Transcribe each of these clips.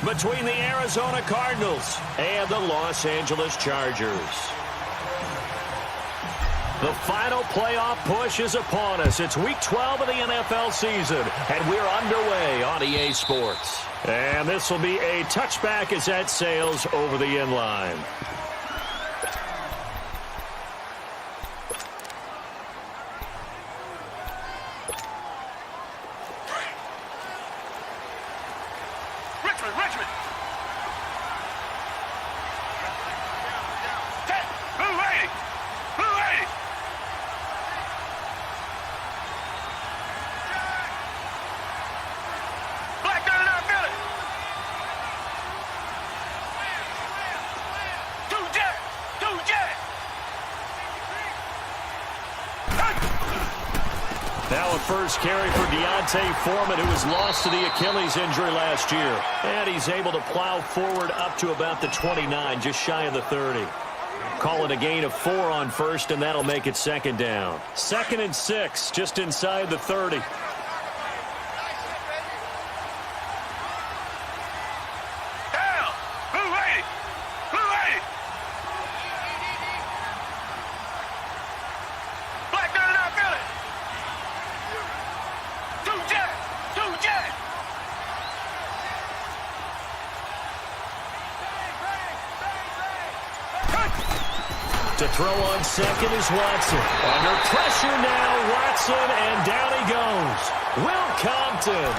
between the Arizona Cardinals and the Los Angeles Chargers. The final playoff push is upon us. It's Week 12 of the NFL season, and we're underway on EA Sports. And this will be a touchback as that sails over the inline. Now a first carry for Deontay Foreman, who was lost to the Achilles injury last year. And he's able to plow forward up to about the 29, just shy of the 30. Call it a gain of 4 on first, and that'll make it second down. 2nd and 6, just inside the 30. To throw on second is Watson. Under pressure now, Watson, and down he goes. Will Compton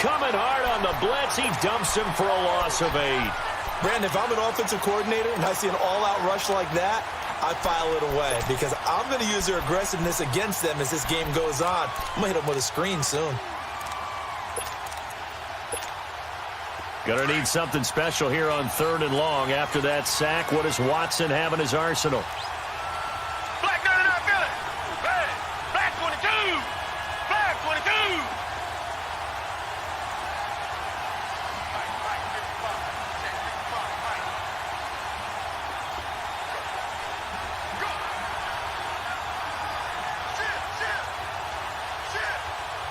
coming hard on the blitz. He dumps him for a loss of 8. Brandon, if I'm an offensive coordinator and I see an all-out rush like that, I file it away because I'm going to use their aggressiveness against them as this game goes on. I'm going to hit them with a screen soon. Going to need something special here on 3rd and long. After that sack, what does Watson have in his arsenal? Black 99 Philly. Hey, Black 22. Black 22.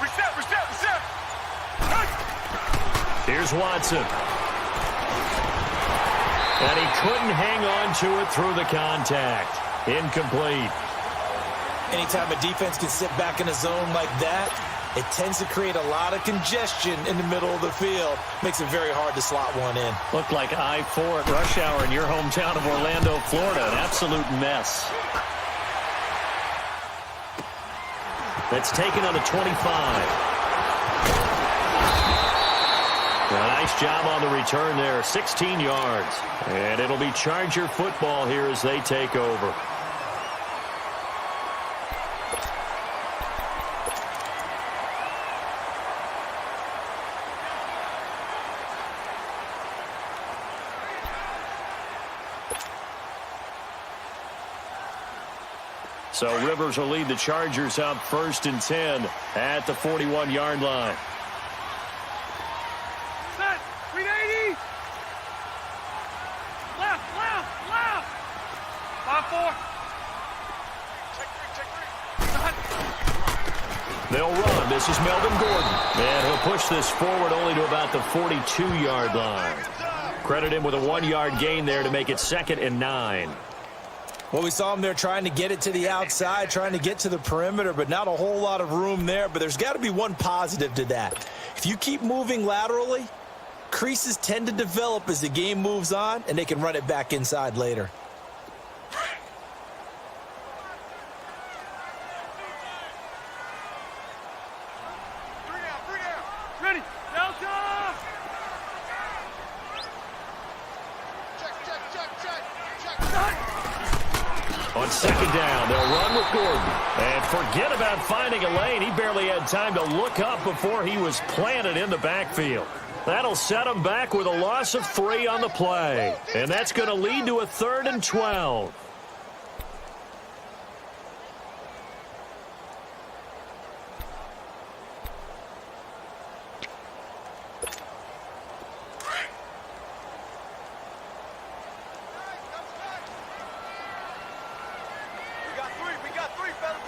Reset. Here's Watson. And he couldn't hang on to it through the contact. Incomplete. Anytime a defense can sit back in a zone like that, it tends to create a lot of congestion in the middle of the field. Makes it very hard to slot one in. Looked like I-4 at rush hour in your hometown of Orlando, Florida. An absolute mess. That's taken on the 25. A nice job on the return there, 16 yards. And it'll be Charger football here as they take over. So Rivers will lead the Chargers up 1st and 10 at the 41-yard line. 5-4. They'll run. This is Melvin Gordon. And he'll push this forward only to about the 42-yard line. Credit him with a 1-yard gain there to make it 2nd and 9. Well, we saw him there trying to get it to the outside, trying to get to the perimeter, but not a whole lot of room there. But there's got to be one positive to that. If you keep moving laterally, creases tend to develop as the game moves on, and they can run it back inside later. Ready. Delta! On 2nd down, they'll run with Gordon. And forget about finding a lane. He barely had time to look up before he was planted in the backfield. That'll set him back with a loss of 3 on the play. And that's going to lead to a 3rd and 12.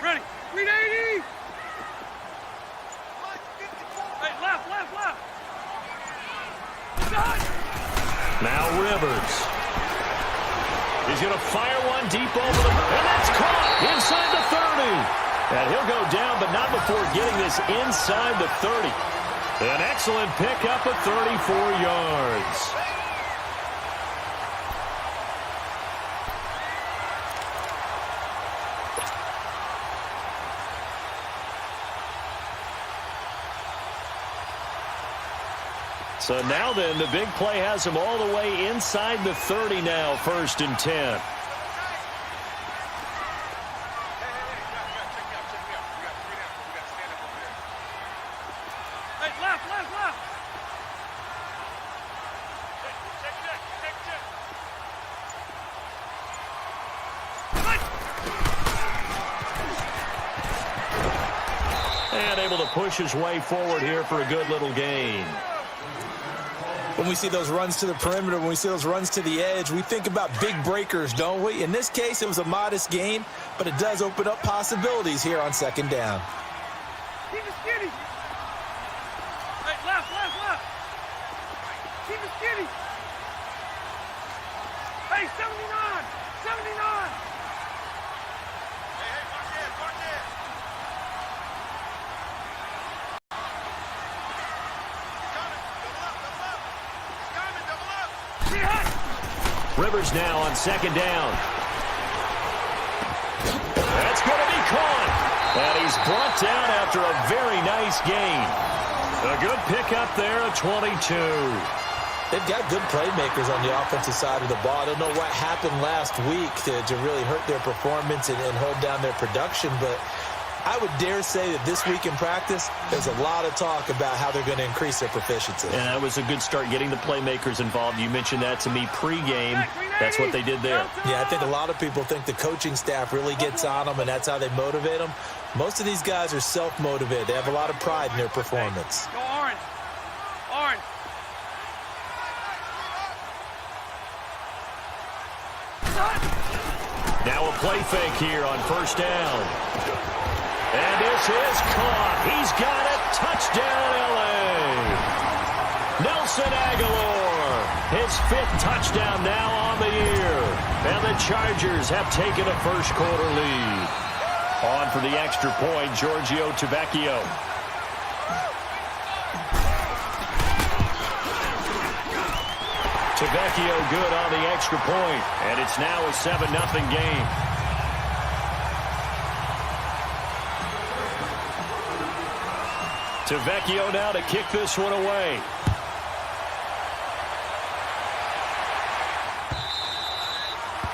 Ready. 380. Hey, left. Now Rivers. He's going to fire one deep over the... And that's caught inside the 30. And he'll go down, but not before getting this inside the 30. An excellent pickup of 34 yards. So now then, the big play has him all the way inside the 30 now, 1st and 10. Hey, left. And able to push his way forward here for a good little gain. When we see those runs to the perimeter, when we see those runs to the edge, we think about big breakers, don't we? In this case, it was a modest gain, but it does open up possibilities here on 2nd down. Keep it skinny. Hey, left. Keep it skinny. Hey, 79. Hey, mark that. Rivers now on 2nd down. That's going to be caught. And he's brought down after a very nice gain. A good pickup there at 22. They've got good playmakers on the offensive side of the ball. I don't know what happened last week to really hurt their performance and hold down their production, but I would dare say that this week in practice, there's a lot of talk about how they're going to increase their proficiency. And that was a good start, getting the playmakers involved. You mentioned that to me pregame. That's what they did there. Yeah, I think a lot of people think the coaching staff really gets on them, and that's how they motivate them. Most of these guys are self-motivated. They have a lot of pride in their performance. Go orange. Now a play fake here on 1st down. And this is caught. He's got it. Touchdown, L.A. Nelson Aguilar. His 5th touchdown now on the year. And the Chargers have taken a 1st quarter lead. On for the extra point, Giorgio Tavecchio. Tavecchio good on the extra point. And it's now a 7-0 game. Tavecchio now to kick this one away.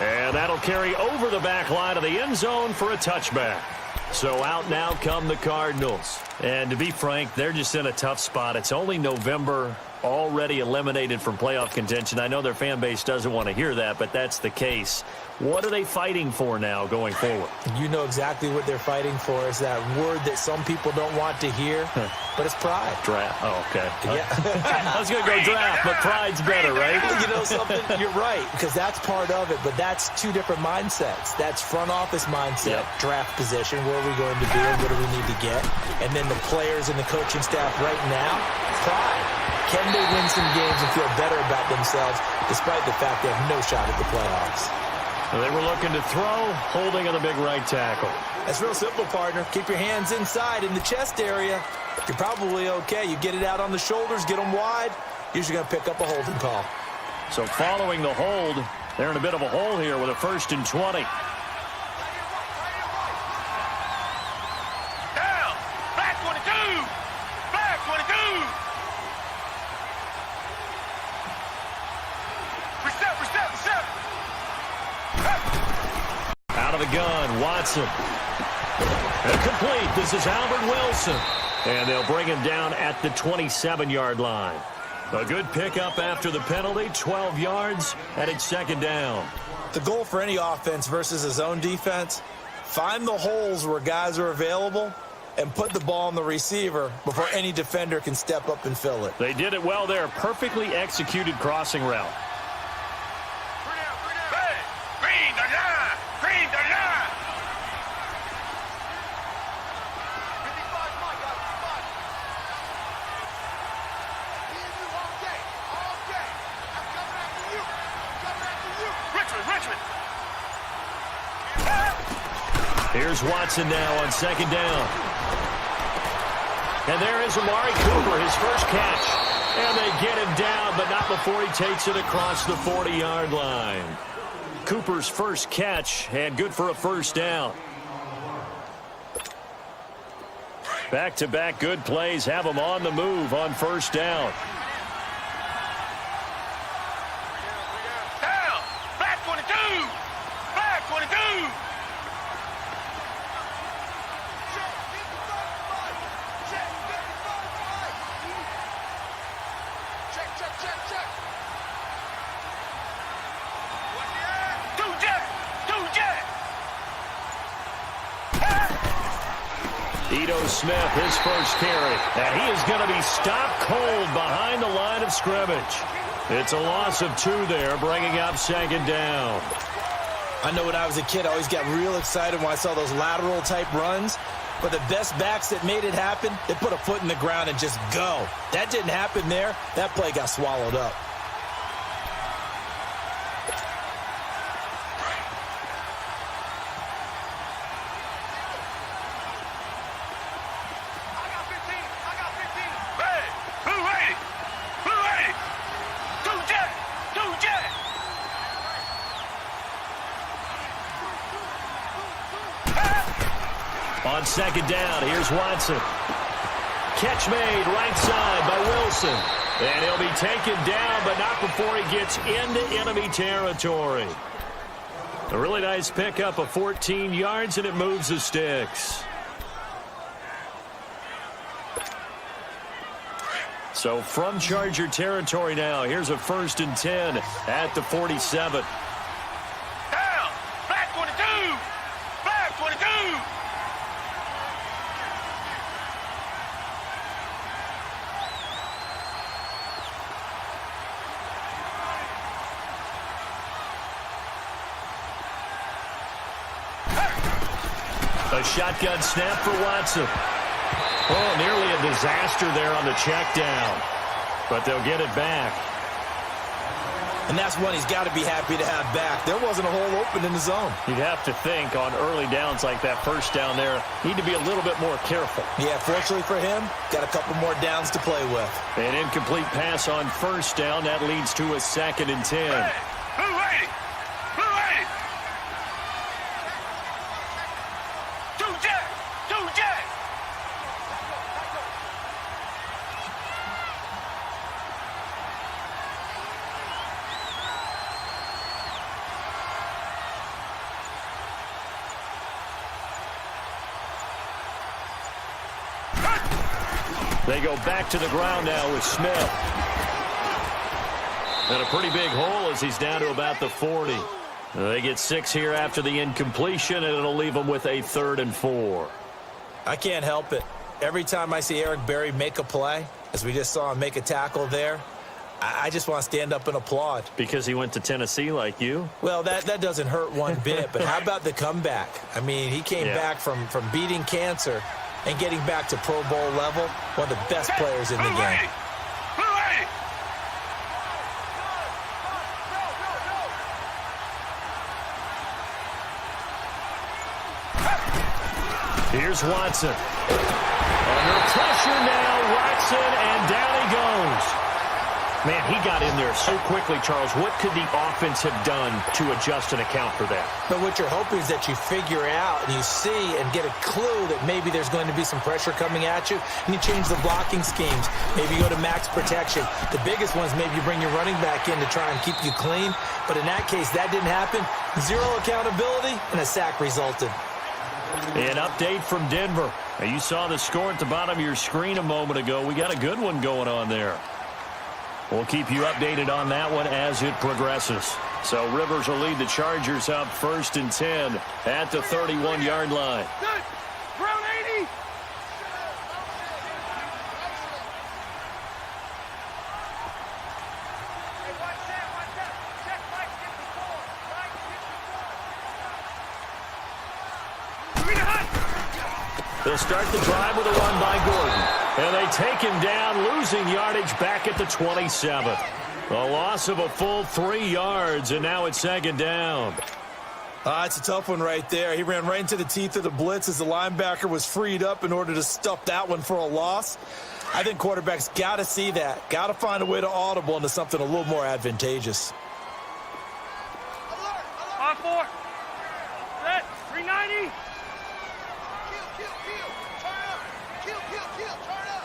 And that'll carry over the back line of the end zone for a touchback. So out now come the Cardinals. And to be frank, they're just in a tough spot. It's only November, already eliminated from playoff contention. I know their fan base doesn't want to hear that, but that's the case. What are they fighting for now going forward? You know exactly what they're fighting for. Is that word that some people don't want to hear, but it's pride. Draft. Oh, okay. Yeah. I was going to go draft, but pride's better, right? You know something? You're right, because that's part of it, but that's two different mindsets. That's front office mindset, draft position, where are we going to be and what do we need to get? And then the players and the coaching staff right now, pride. Can they win some games and feel better about themselves despite the fact they have no shot at the playoffs? They were looking to throw, holding on the big right tackle. That's real simple, partner. Keep your hands inside in the chest area. You're probably okay. You get it out on the shoulders, get them wide. Usually going to pick up a holding call. So following the hold, they're in a bit of a hole here with a 1st and 20. Down. Back 22. Back 22. Reset. Out of the gun, Watson. And complete. This is Albert Wilson. And they'll bring him down at the 27-yard line. A good pickup after the penalty, 12 yards, and it's 2nd down. The goal for any offense versus a zone defense, find the holes where guys are available and put the ball on the receiver before any defender can step up and fill it. They did it well there. Perfectly executed crossing route. Richmond. Here's Watson now on second down. And there is Amari Cooper, his first catch. And they get him down, but not before he takes it across the 40-yard line. Cooper's first catch, and good for a first down. Back-to-back good plays have him on the move on first down. Down. Back 22. Back 22. Check. Two jet. Ito Smith, his first carry. And he is going to be stopped cold behind the line of scrimmage. It's a loss of 2 there, bringing up second down. I know when I was a kid, I always got real excited when I saw those lateral-type runs. But the best backs that made it happen, they put a foot in the ground and just go. That didn't happen there. That play got swallowed up. I got 15. Ready. Who ready? Two jet. On second down, here's Watson. Catch made right side by Wilson. And he'll be taken down, but not before he gets into enemy territory. A really nice pickup of 14 yards, and it moves the sticks. So from Charger territory now, here's a 1st and 10 at the 47. Down. Back 22. Back 22. A shotgun snap for Watson. Oh, nearly a disaster there on the check down. But they'll get it back. And that's one he's got to be happy to have back. There wasn't a hole open in the zone. You'd have to think on early downs like that first down there, need to be a little bit more careful. Yeah, fortunately for him, got a couple more downs to play with. An incomplete pass on first down. That leads to a 2nd and 10. Hey, who ready? Two jet. They go back to the ground now with Smith. And a pretty big hole as he's down to about the 40. They get 6 here after the incompletion, and it'll leave them with a 3rd and 4. I can't help it. Every time I see Eric Berry make a play, as we just saw him make a tackle there, I just want to stand up and applaud. Because he went to Tennessee like you? Well, that doesn't hurt one bit, but how about the comeback? I mean, he came back from beating cancer and getting back to Pro Bowl level, one of the best players in the game. Here's Watson. Under pressure now, Watson, and down he goes. Man, he got in there so quickly, Charles. What could the offense have done to adjust and account for that? But what you're hoping is that you figure out and you see and get a clue that maybe there's going to be some pressure coming at you, and you change the blocking schemes. Maybe you go to max protection. The biggest one is maybe you bring your running back in to try and keep you clean. But in that case, that didn't happen. 0 accountability, and a sack resulted. An update from Denver. Now, you saw the score at the bottom of your screen a moment ago. We got a good one going on there. We'll keep you updated on that one as it progresses. So Rivers will lead the Chargers up 1st and 10 at the 31-yard line. Ground 80. They'll start the drive with a run by Gordon. And they take him down, losing yardage back at the 27. A loss of a full 3 yards, and now it's second down. It's a tough one right there. He ran right into the teeth of the blitz as the linebacker was freed up in order to stuff that one for a loss. I think quarterbacks got to see that. Got to find a way to audible into something a little more advantageous. 5-4. Set. 390. Kill. Turn up.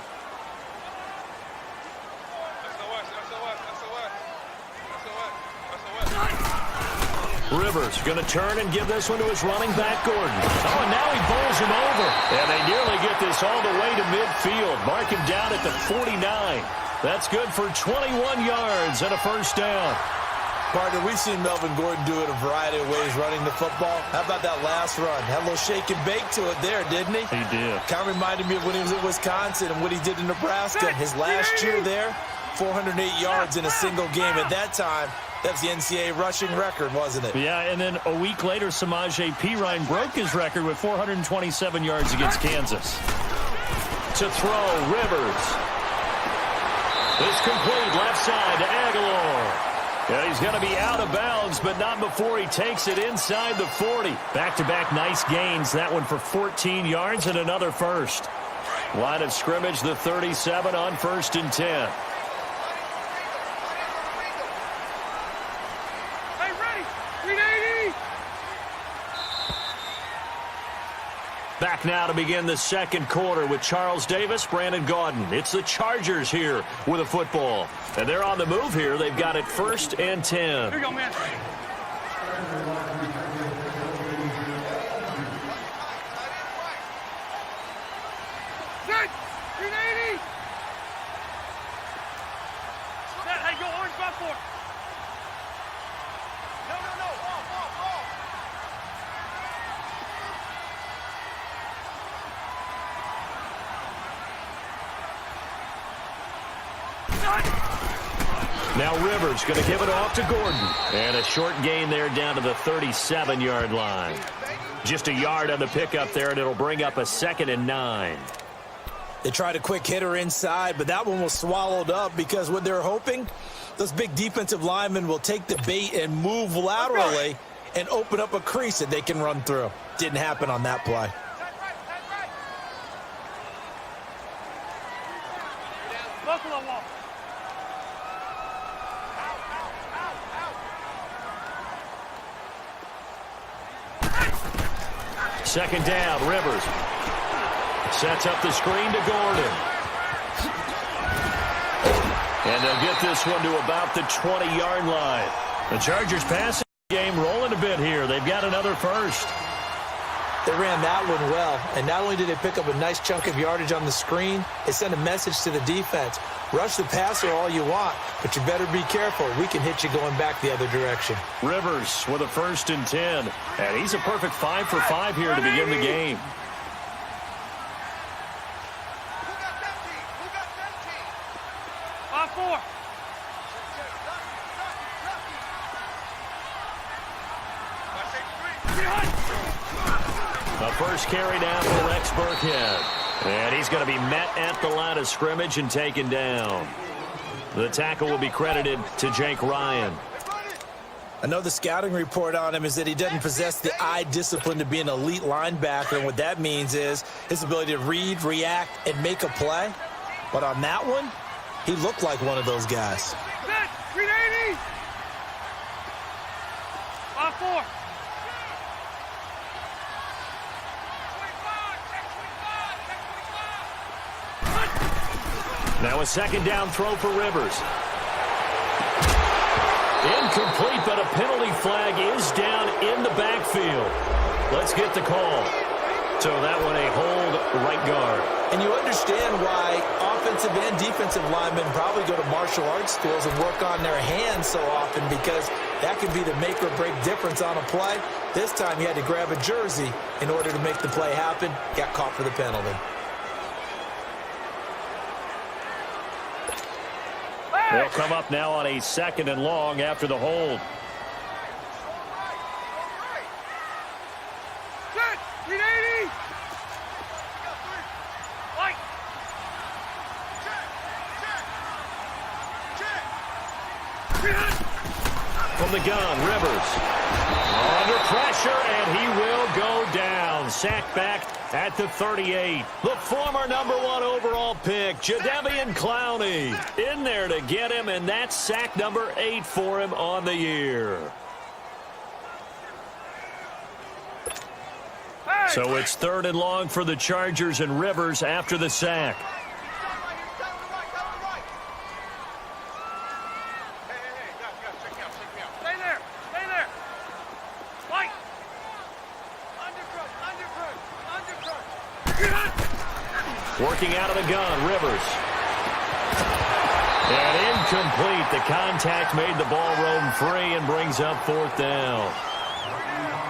Rivers going to turn and give this one to his running back, Gordon. Oh, and now he bowls him over. And they nearly get this all the way to midfield. Mark him down at the 49. That's good for 21 yards and a first down. Partner, we've seen Melvin Gordon do it a variety of ways running the football. How about that last run? Had a little shake and bake to it there, didn't he? He did. Kind of reminded me of when he was at Wisconsin and what he did in Nebraska. His last year there, 408 yards in a single game. At that time, that's the NCAA rushing record, wasn't it? Yeah, and then a week later, Samaje Perine broke his record with 427 yards against Kansas. To throw, Rivers. It's complete, left side to Aguilar. And he's going to be out of bounds, but not before he takes it inside the 40. Back-to-back nice gains. That one for 14 yards and another first. Line of scrimmage, the 37 on 1st and 10. Hey, ready. 380. Back now to begin the second quarter with Charles Davis, Brandon Gaudin. It's the Chargers here with a football. And they're on the move here. They've got it 1st and 10. Here you go, man. Set. 380. Set. Hey, go orange 5-4. No. Ball. Now Rivers going to give it off to Gordon. And a short gain there down to the 37-yard line. Just a yard on the pickup there, and it'll bring up a 2nd and 9. They tried a quick hitter inside, but that one was swallowed up because what they're hoping, those big defensive linemen will take the bait and move laterally and open up a crease that they can run through. Didn't happen on that play. Buffalo wall. Second down, Rivers. Sets up the screen to Gordon. And they'll get this one to about the 20-yard line. The Chargers passing game rolling a bit here. They've got another first. They ran that one well, and not only did they pick up a nice chunk of yardage on the screen, it sent a message to the defense. Rush the passer all you want, but you better be careful. We can hit you going back the other direction. Rivers with a 1st and 10. And he's a perfect 5 for 5 here to begin the game. Who got 17? 5-4. The first carry down for Rex Burkhead. And he's going to be met at the line of scrimmage and taken down. The tackle will be credited to Jake Ryan. I know the scouting report on him is that he doesn't possess the eye discipline to be an elite linebacker, and what that means is his ability to read, react, and make a play. But on that one, he looked like one of those guys. Set. 380. 5-4. Now a second down throw for Rivers. Incomplete, but a penalty flag is down in the backfield. Let's get the call. So that one a hold right guard. And you understand why offensive and defensive linemen probably go to martial arts schools and work on their hands so often, because that can be the make or break difference on a play. This time he had to grab a jersey in order to make the play happen. Got caught for the penalty. They'll come up now on a 2nd and long after the hold. Set. 380. Light. Check. From the gun, Rivers. Under pressure, and he will go down. Sacked back at the 38. The former #1 overall pick, Jadeveon Clowney, in there to get him, and that's sack number 8 for him on the year. So it's 3rd and long for the Chargers, and Rivers after the sack. Working out of the gun, Rivers. And incomplete. The contact made the ball roam free and brings up 4th down.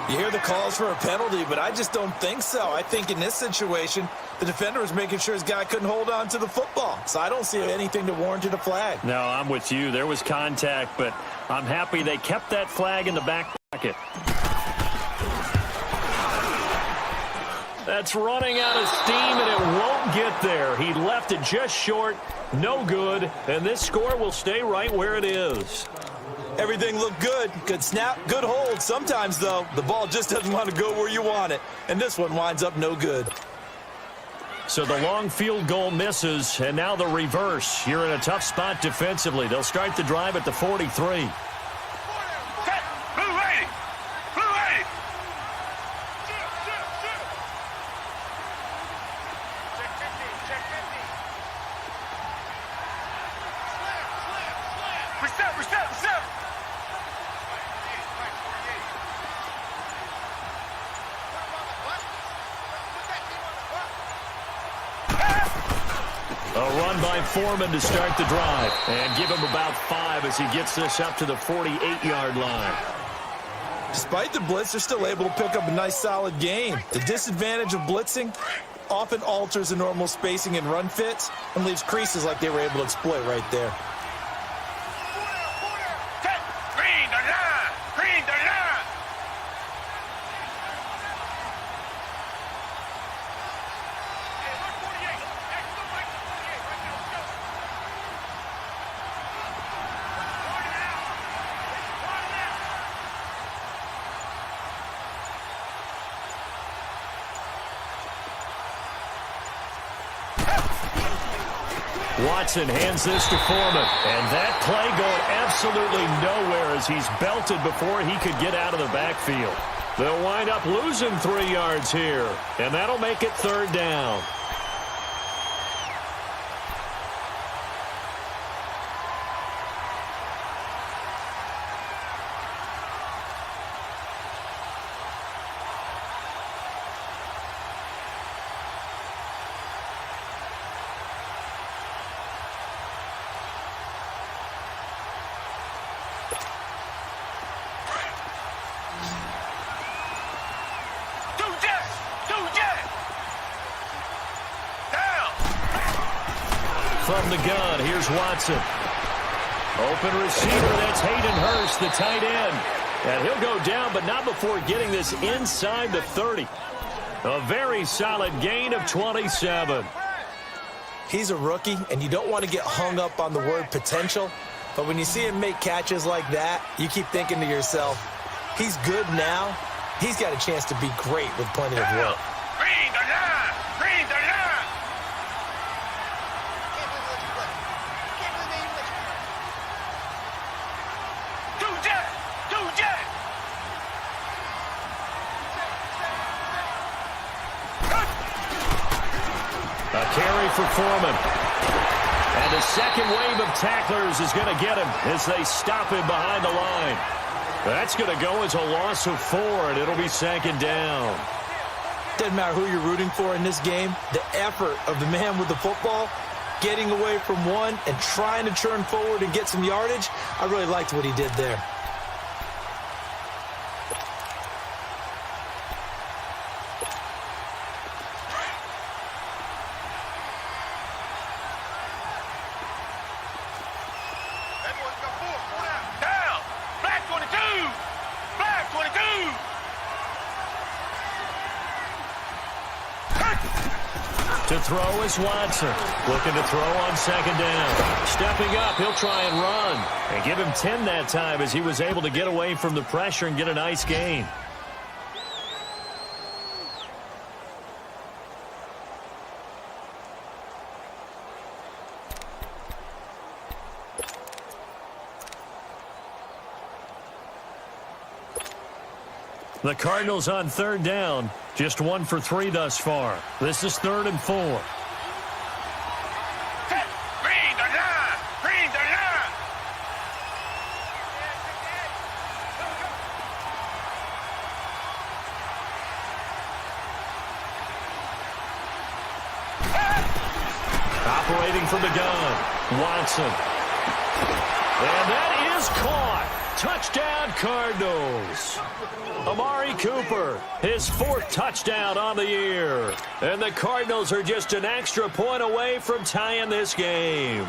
You hear the calls for a penalty, but I just don't think so. I think in this situation, the defender was making sure his guy couldn't hold on to the football. So I don't see anything to warrant a flag. No, I'm with you. There was contact, but I'm happy they kept that flag in the back pocket. That's running out of steam, and it won't get there. He left it just short. No good. And this score will stay right where it is. Everything looked good. Good snap, good hold. Sometimes, though, the ball just doesn't want to go where you want it. And this one winds up no good. So the long field goal misses, and now the reverse. You're in a tough spot defensively. They'll start the drive at the 43. A run by Foreman to start the drive. And give him about 5 as he gets this up to the 48-yard line. Despite the blitz, they're still able to pick up a nice, solid gain. The disadvantage of blitzing often alters the normal spacing and run fits and leaves creases like they were able to exploit right there. Watson hands this to Foreman. And that play going absolutely nowhere as he's belted before he could get out of the backfield. They'll wind up losing 3 yards here. And that'll make it 3rd down. From the gun, here's Watson. Open receiver, that's Hayden Hurst, the tight end. And he'll go down, but not before getting this inside the 30. A very solid gain of 27. He's a rookie, and you don't want to get hung up on the word potential. But when you see him make catches like that, you keep thinking to yourself, he's good now. He's got a chance to be great with plenty of work. A carry for Foreman. And the second wave of tacklers is going to get him as they stop him behind the line. That's going to go as a loss of 4, and it'll be 2nd down. Doesn't matter who you're rooting for in this game. The effort of the man with the football, getting away from one and trying to turn forward and get some yardage, I really liked what he did there. To To throw is Watson. Looking to throw on second down. Stepping up, he'll try and run. And give him 10 that time as he was able to get away from the pressure and get a nice gain. The Cardinals on third down. Just 1 for 3 thus far. This is 3rd and 4. Green the line! Green the line! Operating from the gun, Watson. And that is caught. Touchdown, Cardinals. Amari Cooper, his 4th touchdown on the year. And the Cardinals are just an extra point away from tying this game.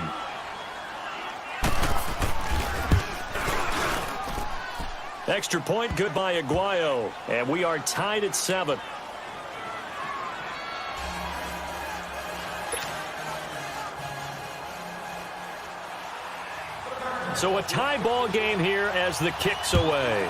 Extra point, good by Aguayo. And we are tied at 7. So a tie ball game here as the kick's away.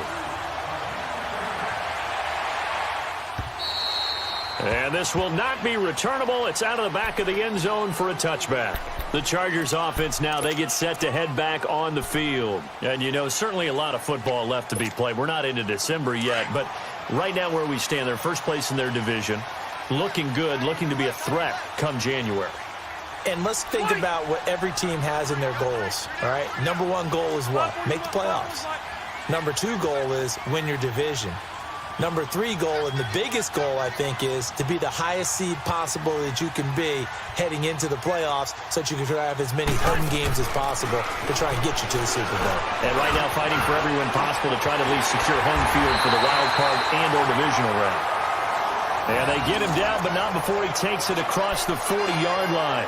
And this will not be returnable. It's out of the back of the end zone for a touchback. The Chargers offense now, they get set to head back on the field. And, you know, certainly a lot of football left to be played. We're not into December yet, but right now where we stand, they're first place in their division. Looking good, looking to be a threat come January. And let's think about what every team has in their goals, all right? Number 1 goal is what? Make the playoffs. Number 2 goal is win your division. Number 3 goal, and the biggest goal, I think, is to be the highest seed possible that you can be heading into the playoffs so that you can try to have as many home games as possible to try and get you to the Super Bowl. And right now fighting for every win possible to try to at least secure home field for the wild card and or divisional round. And they get him down, but not before he takes it across the 40-yard line.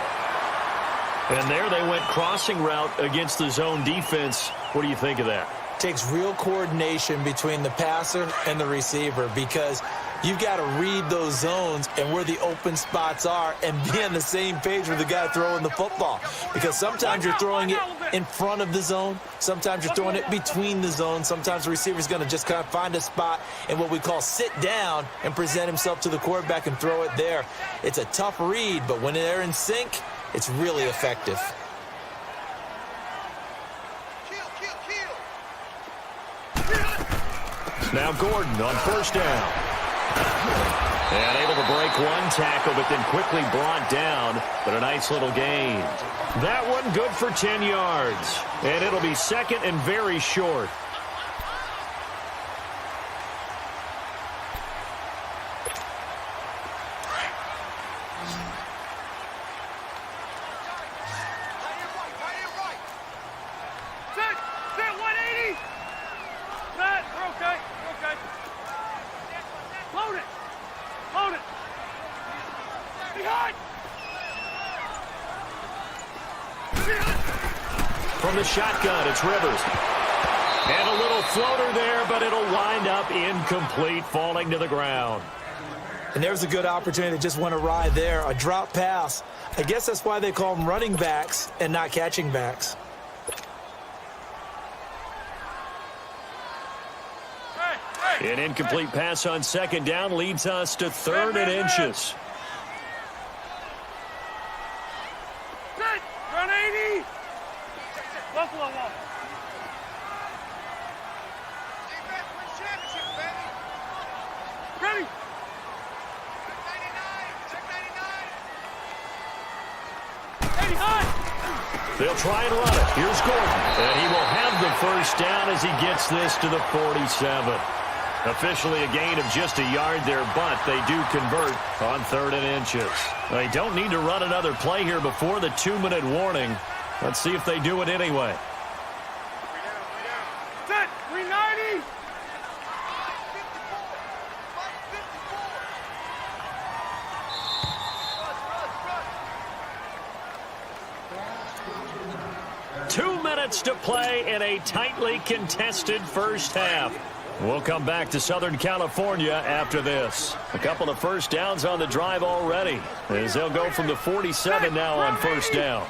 And there they went crossing route against the zone defense. What do you think of that? Takes real coordination between the passer and the receiver because you've got to read those zones and where the open spots are and be on the same page with the guy throwing the football. Because sometimes you're throwing it in front of the zone. Sometimes you're throwing it between the zones. Sometimes the receiver's going to just kind of find a spot and what we call sit down and present himself to the quarterback and throw it there. It's a tough read, but when they're in sync, it's really effective. Now Gordon on first down. And able to break 1 tackle, but then quickly brought down. But a nice little gain. That one good for 10 yards. And it'll be 2nd and very short. From the shotgun, it's Rivers. And a little floater there, but it'll wind up incomplete, falling to the ground. And there's a good opportunity that just went awry there. A drop pass. I guess that's why they call them running backs and not catching backs. An incomplete pass on second down leads us to 3rd and inches. Run 80! Buffalo wall. Ready? They'll try and run it. Here's Gordon. And he will have the first down as he gets this to the 47. Officially a gain of just a yard there, but they do convert on 3rd and inches. They don't need to run another play here before the 2-minute warning. Let's see if they do it anyway. Set, 390! Two minutes to play in a tightly contested first half. We'll come back to Southern California after this. A couple of first downs on the drive already, as they'll go from the 47 now on first down.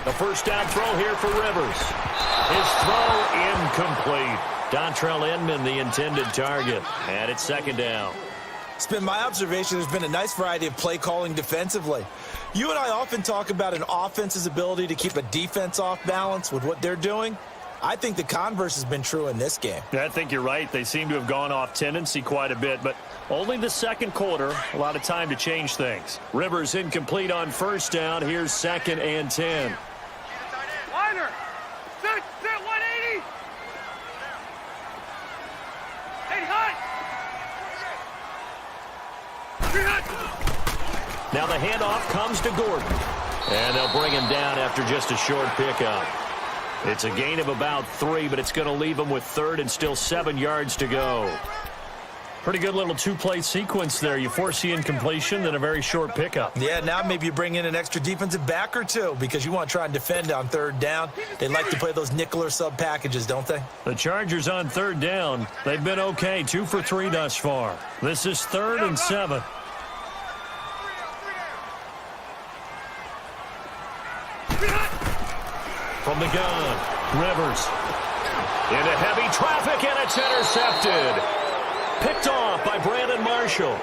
The first down throw here for Rivers. His throw incomplete. Dontrell Inman, the intended target. And it's second down. It's been my observation there's been a nice variety of play calling defensively. You and I often talk about an offense's ability to keep a defense off balance with what they're doing. I think the converse has been true in this game. I think you're right. They seem to have gone off tendency quite a bit, but only the second quarter. A lot of time to change things. Rivers incomplete on first down. Here's 2nd and 10. Liner. Sit 180. Hey, hut. Now the handoff comes to Gordon. And they'll bring him down after just a short pickup. It's a gain of about 3, but it's going to leave him with 3rd and still 7 yards to go. Pretty good little two-play sequence there. You force the incompletion, then a very short pickup. Yeah, now maybe you bring in an extra defensive back or two because you want to try and defend on 3rd down. They like to play those nickel or sub packages, don't they? The Chargers on 3rd down. They've been okay, 2 for 3 thus far. This is 3rd and 7. From the gun, Rivers. Into heavy traffic, and it's intercepted. Picked off by Brandon Marshall.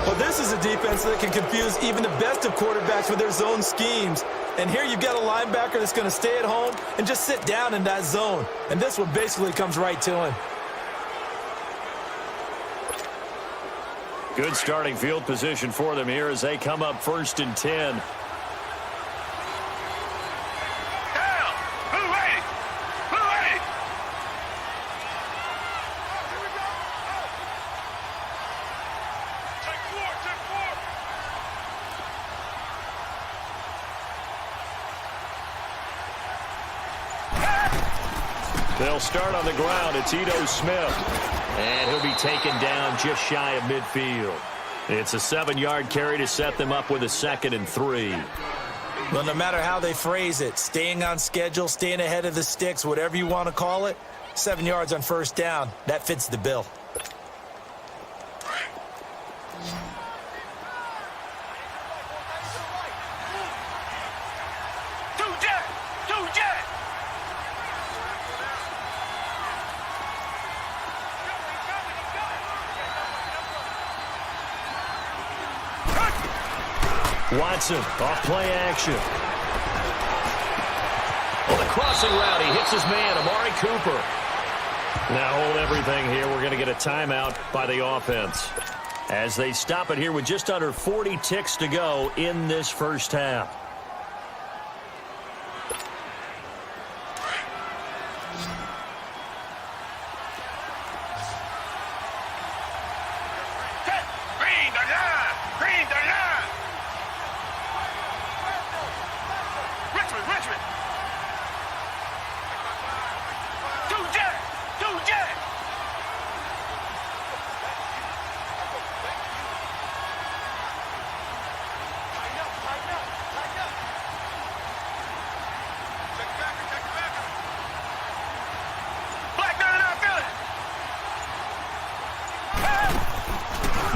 Well, this is a defense that can confuse even the best of quarterbacks with their zone schemes. And here you've got a linebacker that's going to stay at home and just sit down in that zone. And this one basically comes right to him. Good starting field position for them here as they come up 1st and 10. They'll start on the ground. It's Ito Smith. And he'll be taken down just shy of midfield. It's a 7-yard carry to set them up with a 2nd and 3. Well, no matter how they phrase it, staying on schedule, staying ahead of the sticks, whatever you want to call it, 7 yards on first down, that fits the bill. Watson off play action. On the crossing route, he hits his man, Amari Cooper. Now hold everything here. We're going to get a timeout by the offense as they stop it here with just under 40 ticks to go in this first half.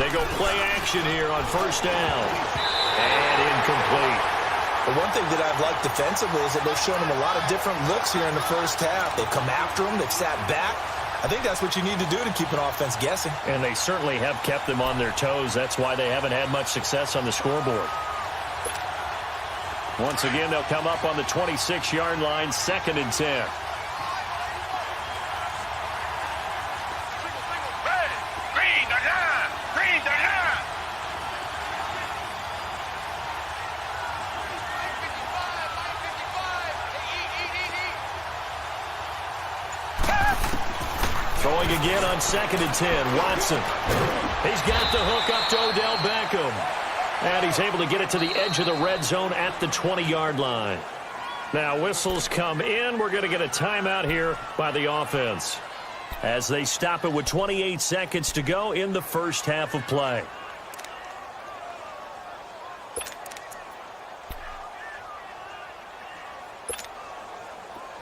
They go play action here on first down. And incomplete. The one thing that I've liked defensively is that they've shown them a lot of different looks here in the first half. They've come after them. They've sat back. I think that's what you need to do to keep an offense guessing. And they certainly have kept them on their toes. That's why they haven't had much success on the scoreboard. Once again, they'll come up on the 26-yard line, 2nd and 10. Throwing again on 2nd and 10. Watson. He's got the hook up to Odell Beckham. And he's able to get it to the edge of the red zone at the 20-yard line. Now whistles come in. We're going to get a timeout here by the offense as they stop it with 28 seconds to go in the first half of play.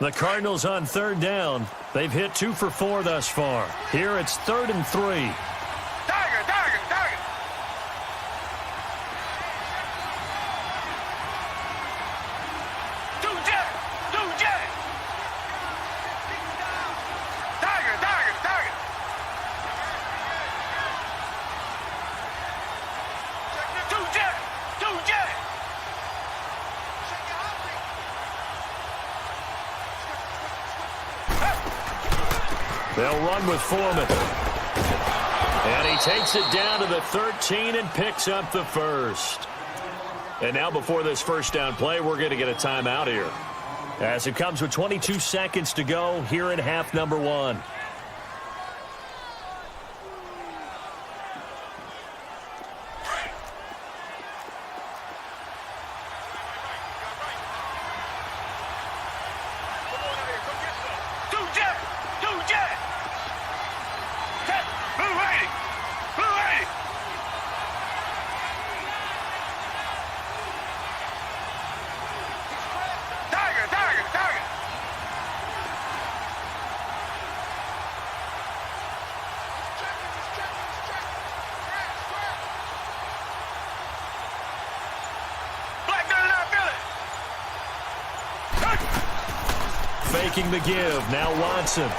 The Cardinals on third down. They've hit 2 for 4 thus far. Here it's 3rd and 3. Tiger, tiger, tiger. Two jet. Tiger, tiger, tiger. Two jet. They'll run with Foreman. And he takes it down to the 13 and picks up the first. And now before this first down play, we're going to get a timeout here, as it comes with 22 seconds to go here in half number 1. Faking the give. Now Watson. And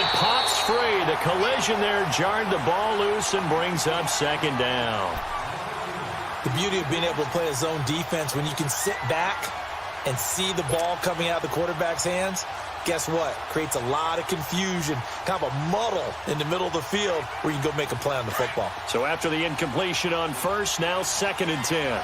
it pops free. The collision there jarred the ball loose and brings up second down. The beauty of being able to play a zone defense, when you can sit back and see the ball coming out of the quarterback's hands, guess what? Creates a lot of confusion, kind of a muddle in the middle of the field where you can go make a play on the football. So after the incompletion on first, now 2nd and 10.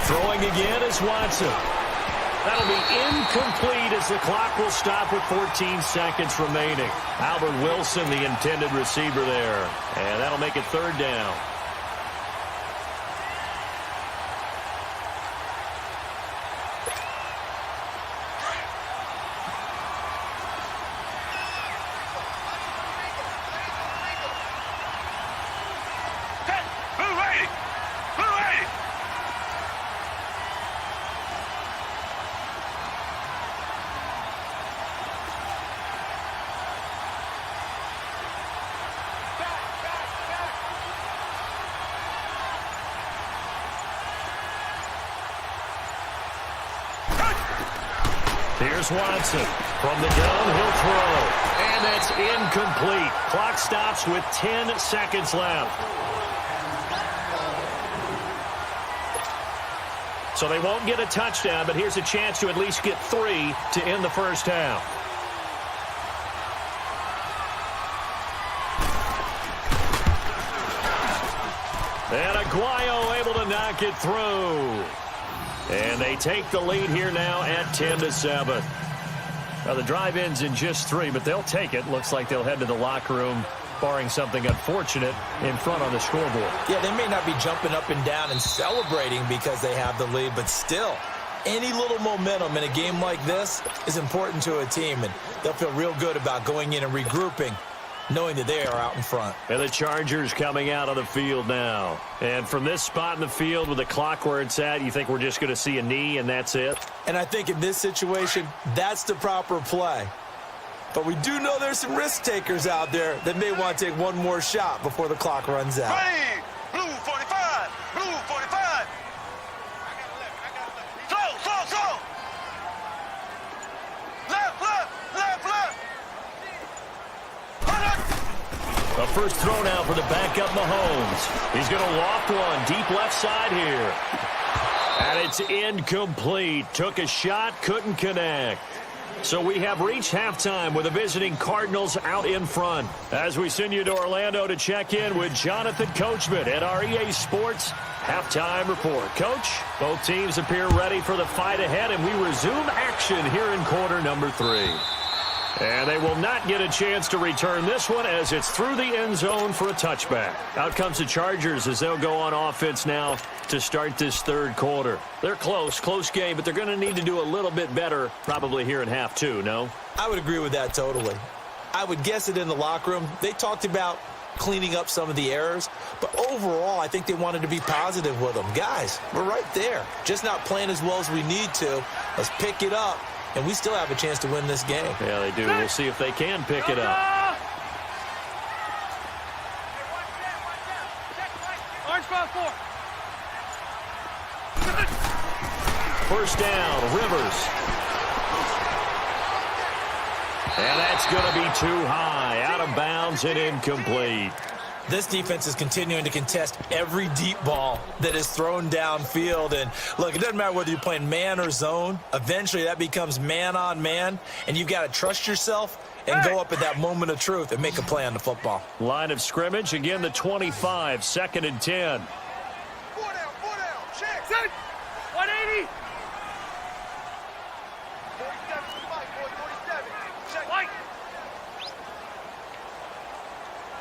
Throwing again is Watson. That'll be incomplete as the clock will stop with 14 seconds remaining. Albert Wilson, the intended receiver there. And that'll make it 3rd down. Here's Watson. From the gun, he'll throw. And that's incomplete. Clock stops with 10 seconds left. So they won't get a touchdown, but here's a chance to at least get 3 to end the first half. And Aguayo able to knock it through. And they take the lead here now at 10-7. Now the drive ends in just 3, but they'll take it. Looks like they'll head to the locker room, barring something unfortunate, in front on the scoreboard. Yeah, they may not be jumping up and down and celebrating because they have the lead, but still, any little momentum in a game like this is important to a team, and they'll feel real good about going in and regrouping, knowing that they are out in front. And the Chargers coming out on the field now. And from this spot in the field with the clock where it's at, you think we're just going to see a knee and that's it? And I think in this situation, that's the proper play. But we do know there's some risk takers out there that may want to take one more shot before the clock runs out. Ready. Blue 45. Blue 45. Slow. Left. A first throw now for the backup Mahomes. He's going to loft one deep left side here. And it's incomplete. Took a shot, couldn't connect. So we have reached halftime with the visiting Cardinals out in front. As we send you to Orlando to check in with Jonathan Coachman at our EA Sports Halftime Report. Coach, both teams appear ready for the fight ahead, and we resume action here in quarter number 3. And they will not get a chance to return this one as it's through the end zone for a touchback. Out comes the Chargers as they'll go on offense now to start this third quarter. They're close game, but they're going to need to do a little bit better probably here in half two, no? I would agree with that totally. I would guess it in the locker room. They talked about cleaning up some of the errors, but overall, I think they wanted to be positive with them. Guys, we're right there. Just not playing as well as we need to. Let's pick it up, and we still have a chance to win this game. Yeah, they do. We'll see if they can pick it up. Orange ball 4. First down, Rivers. And that's going to be too high, out of bounds and incomplete. This defense is continuing to contest every deep ball that is thrown downfield. And look, it doesn't matter whether you're playing man or zone. Eventually, that becomes man on man, and you've got to trust yourself and go up at that moment of truth and make a play on the football. Line of scrimmage, again the 25, 2nd and 10. 4 down, check. 180. 47 to the fight, boy, 47. Check. White.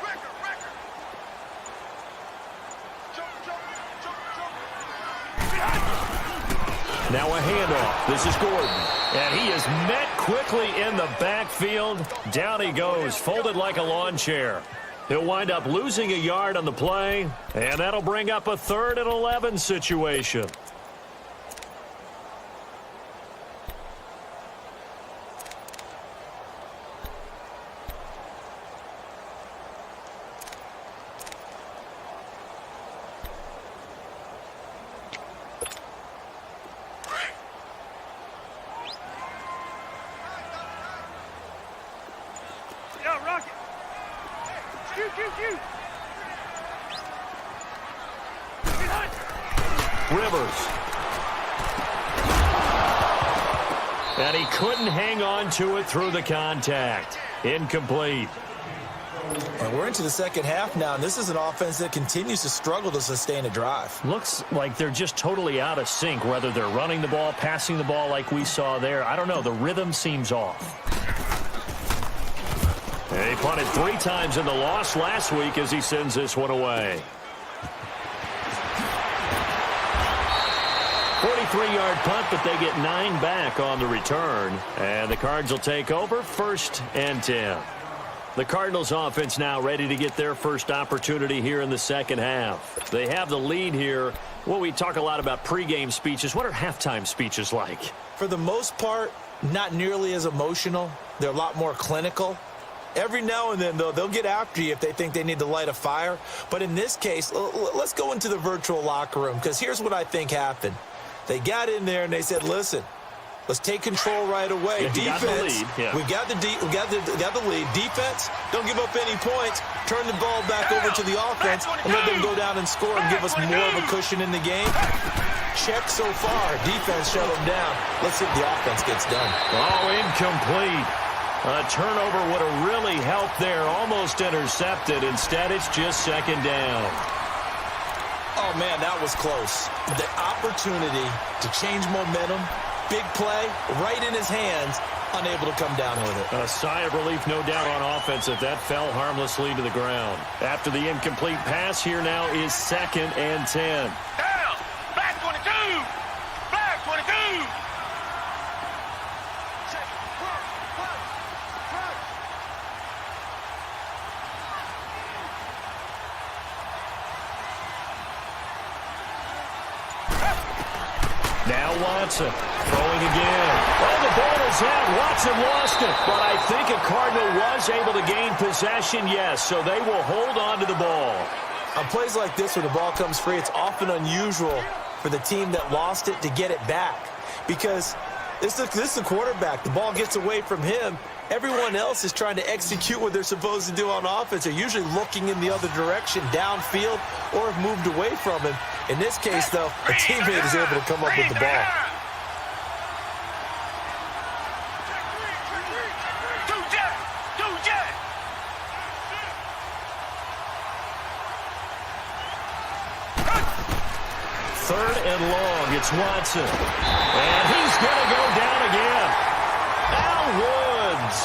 Record. Jump. Now a handoff. This is Gordon. And he is met quickly in the backfield. Down he goes, folded like a lawn chair. He'll wind up losing a yard on the play, and that'll bring up a 3rd and 11 situation. Rivers. And he couldn't hang on to it through the contact. Incomplete. And we're into the second half now, and this is an offense that continues to struggle to sustain a drive. Looks like they're just totally out of sync, whether they're running the ball, passing the ball like we saw there. I don't know. The rhythm seems off. And he punted 3 times in the loss last week as he sends this one away. 43-yard punt, but they get 9 back on the return. And the Cards will take over, 1st and 10. The Cardinals offense now ready to get their first opportunity here in the second half. They have the lead here. Well, we talk a lot about pregame speeches. What are halftime speeches like? For the most part, not nearly as emotional. They're a lot more clinical. Every now and then, though, they'll get after you if they think they need to light a fire. But in this case, let's go into the virtual locker room, because here's what I think happened. They got in there and they said, listen, let's take control right away. Yeah, defense, we got the lead. Defense, don't give up any points. Turn the ball back over to the offense and let them go down and score and give us more of a cushion in the game. Check so far. Defense shut them down. Let's see if the offense gets done. Oh, incomplete. A turnover would have really helped there. Almost intercepted. Instead, it's just 2nd down. Oh, man, that was close. The opportunity to change momentum, big play, right in his hands, unable to come down with it. A sigh of relief, no doubt, on offense if that fell harmlessly to the ground. After the incomplete pass, here now is 2nd and 10. Down. Back 22. Back 22. Check. Now Watson throwing again. Oh, the ball is out. Watson lost it. But I think a Cardinal was able to gain possession, yes. So they will hold on to the ball. On plays like this where the ball comes free, it's often unusual for the team that lost it to get it back. Because this is the quarterback. The ball gets away from him. Everyone else is trying to execute what they're supposed to do on offense. They're usually looking in the other direction, downfield, or have moved away from him. In this case, though, a teammate is able to come up with the ball. Third and long, it's Watson. And he's going to go down again. Al Woods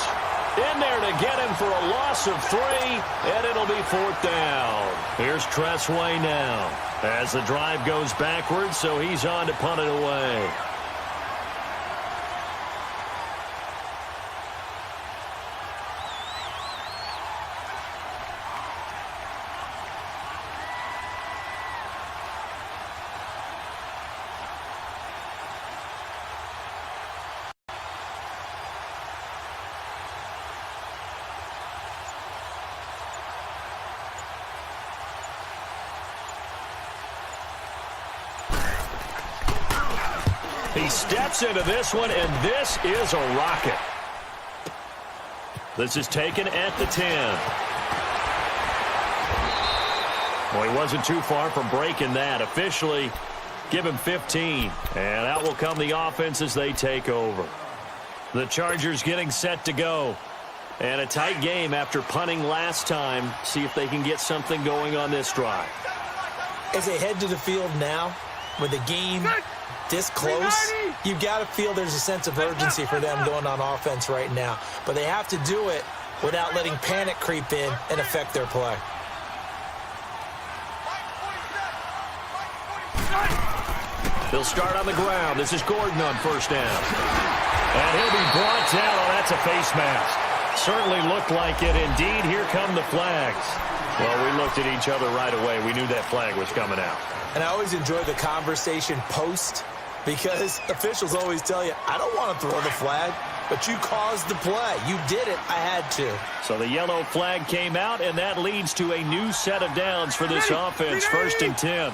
In there to get him for a loss of 3, and it'll be 4th down. Here's Tressway now as the drive goes backwards, so he's on to punt it away. He steps into this one, and this is a rocket. This is taken at the 10. Well, he wasn't too far from breaking that. Officially, give him 15. And out will come the offense as they take over. The Chargers getting set to go. And a tight game after punting last time. See if they can get something going on this drive. As they head to the field now, with the game this close, you've got to feel there's a sense of urgency for them going on offense right now. But they have to do it without letting panic creep in and affect their play. They'll start on the ground. This is Gordon on 1st down. And he'll be brought down. Oh, that's a face mask. Certainly looked like it. Indeed, here come the flags. Well, we looked at each other right away. We knew that flag was coming out. And I always enjoy the conversation post, because officials always tell you, I don't want to throw the flag, but you caused the play. You did it. I had to. So the yellow flag came out, and that leads to a new set of downs for this offense. 1st and 10.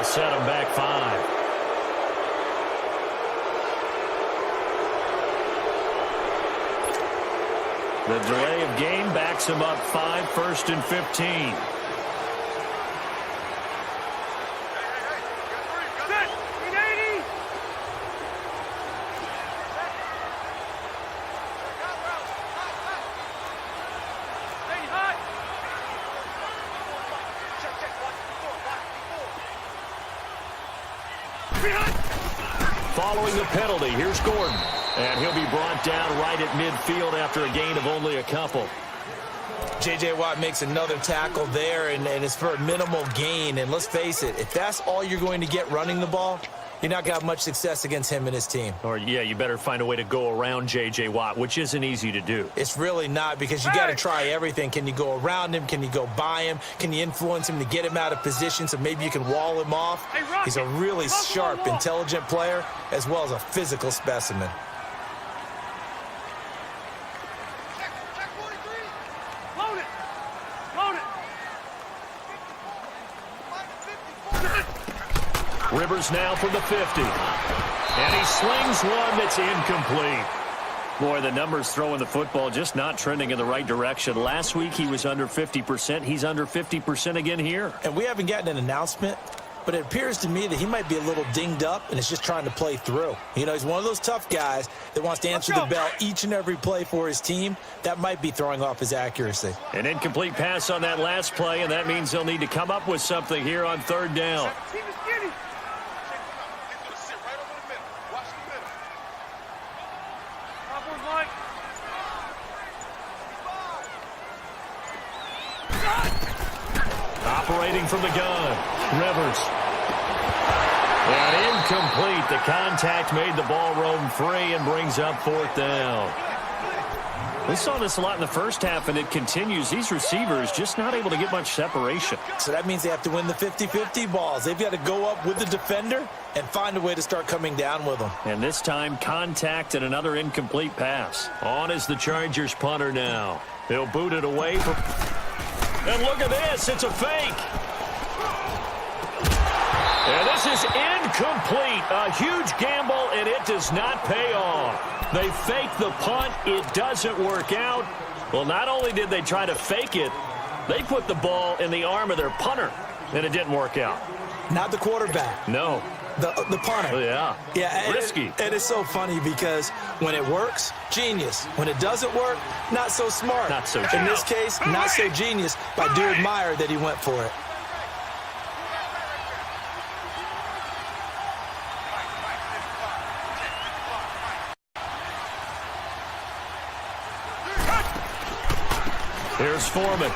Set him back 5. The delay of game backs him up 5, 1st and 15. Following the penalty, here's Gordon. And he'll be brought down right at midfield after a gain of only a couple. J.J. Watt makes another tackle there, and it's for a minimal gain. And let's face it, if that's all you're going to get running the ball, you're not going to have much success against him and his team. Or, yeah, you better find a way to go around J.J. Watt, which isn't easy to do. It's really not, because you got to try everything. Can you go around him? Can you go by him? Can you influence him to get him out of position so maybe you can wall him off? He's a really sharp, intelligent player, as well as a physical specimen. Rivers now from the 50. And he slings one that's incomplete. Boy, the numbers throwing the football just not trending in the right direction. Last week he was under 50%. He's under 50% again here. And we haven't gotten an announcement, but it appears to me that he might be a little dinged up and is just trying to play through. You know, he's one of those tough guys that wants to answer the bell each and every play for his team. That might be throwing off his accuracy. An incomplete pass on that last play, and that means they'll need to come up with something here on 3rd down. Operating from the gun, Rivers. And incomplete. The contact made the ball roam free and brings up 4th down. We saw this a lot in the first half, and it continues. These receivers just not able to get much separation. So that means they have to win the 50-50 balls. They've got to go up with the defender and find a way to start coming down with them. And this time, contact and another incomplete pass. On is the Chargers punter now. He'll boot it away from... And look at this. It's a fake. And this is incomplete. A huge gamble, and it does not pay off. They fake the punt. It doesn't work out. Well, not only did they try to fake it, They put the ball in the arm of their punter, and it didn't work out. Not the quarterback. No. The punter. Yeah. Yeah. Risky. And it's so funny because when it works, genius. When it doesn't work, not so smart. Not so In this case, not so genius, but I do admire that he went for it. Here's Foreman.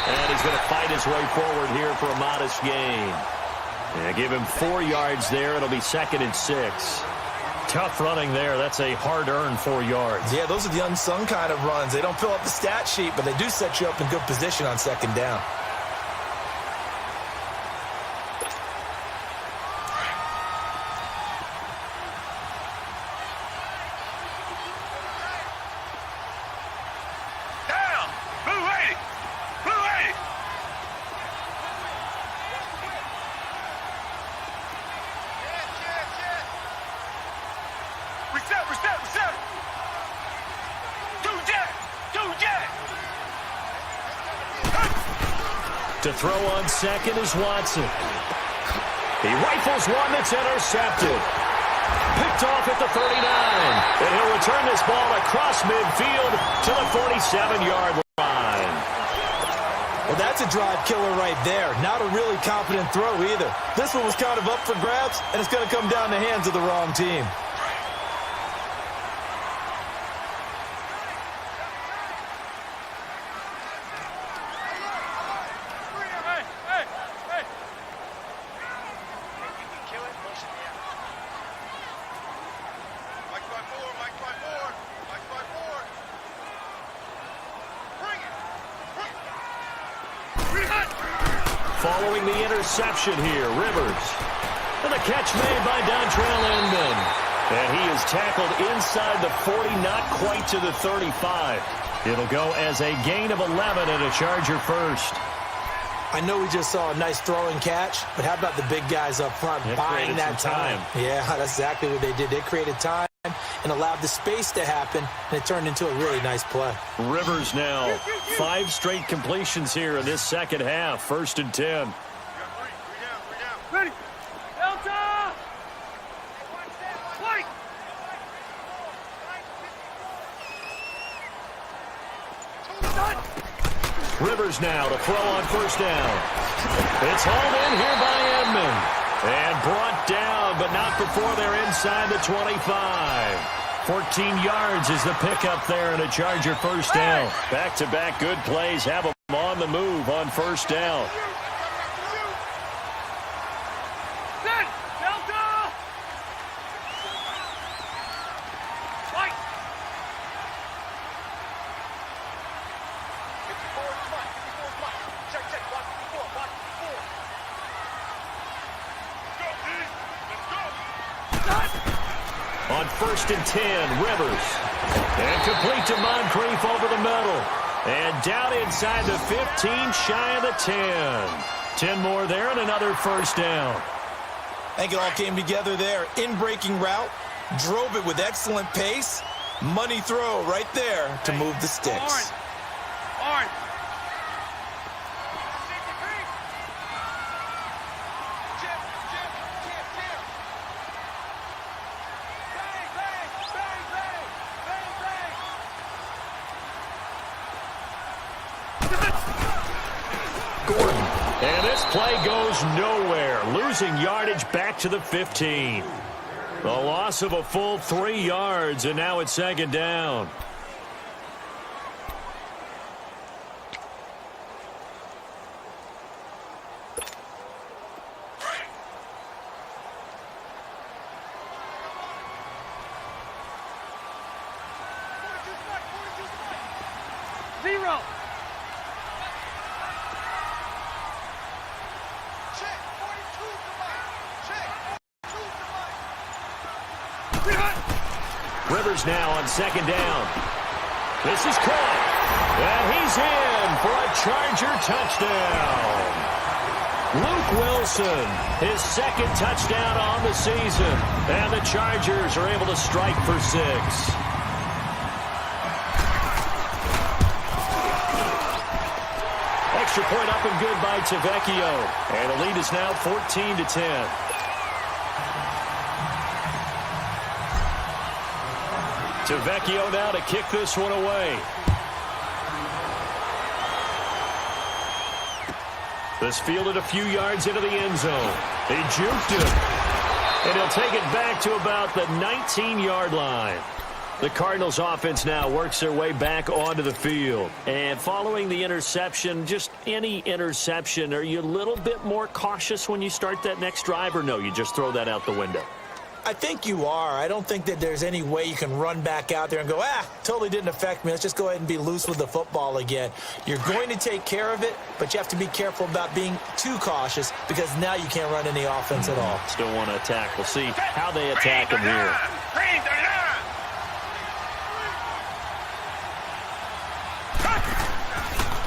And he's going to fight his way forward here for a modest gain. Yeah, give him 4 yards there. It'll be 2nd and 6. Tough running there. That's a hard-earned 4 yards. Yeah, those are the unsung kind of runs. They don't fill up the stat sheet, but they do set you up in good position on 2nd down. To throw on 2nd is Watson. He rifles one that's intercepted. Picked off at the 39. And he'll return this ball across midfield to the 47-yard line. Well, that's a drive killer right there. Not a really confident throw either. This one was kind of up for grabs, and it's going to come down the hands of the wrong team. Following the interception here, Rivers. And the catch made by Dontrell Inman. And he is tackled inside the 40, not quite to the 35. It'll go as a gain of 11 and a Charger first. I know we just saw a nice throwing catch, but how about the big guys up front buying that time? Yeah, that's exactly what they did. They created time and allowed the space to happen, and it turned into a really nice play. Rivers now, 5 straight completions here in this second half. 1st and 10. Ready. Delta! White! Rivers now to throw on 1st down. It's hauled in here by Edmond. And brought down, but not before they're inside the 25. 14 yards is the pickup there and a Charger 1st down. Back-to-back good plays have them on the move on 1st down. Set! Delta! White! 54 is Mike. 54 is Mike. Check. Block 54. Block 54. Let's go! On 1st and 10, Rivers. And complete to Moncrief over the middle. And down inside the 15, shy of the 10. 10 more there and another 1st down. I think it all came together there. In-breaking route, drove it with excellent pace. Money throw right there to move the sticks. Orange. Gordon. And this play goes nowhere. Losing yardage back to the 15. A loss of a full 3 yards, and now it's 2nd down. Zero. Rivers now on 2nd down. This is caught. And he's in for a Charger touchdown. Luke Wilson, his 2nd touchdown on the season. And the Chargers are able to strike for 6. extra point up and good by Tavecchio. And the lead is now 14-10. Tavecchio now to kick this one away. This fielded a few yards into the end zone. He juked him. And he'll take it back to about the 19-yard line. The Cardinals offense now works their way back onto the field. And following the interception, just any interception, are you a little bit more cautious when you start that next drive, or no, you just throw that out the window? I think you are. I don't think that there's any way you can run back out there and go, totally didn't affect me. Let's just go ahead and be loose with the football again. You're going to take care of it, but you have to be careful about being too cautious because now you can't run any offense at all. Still want to attack. We'll see how they attack him here.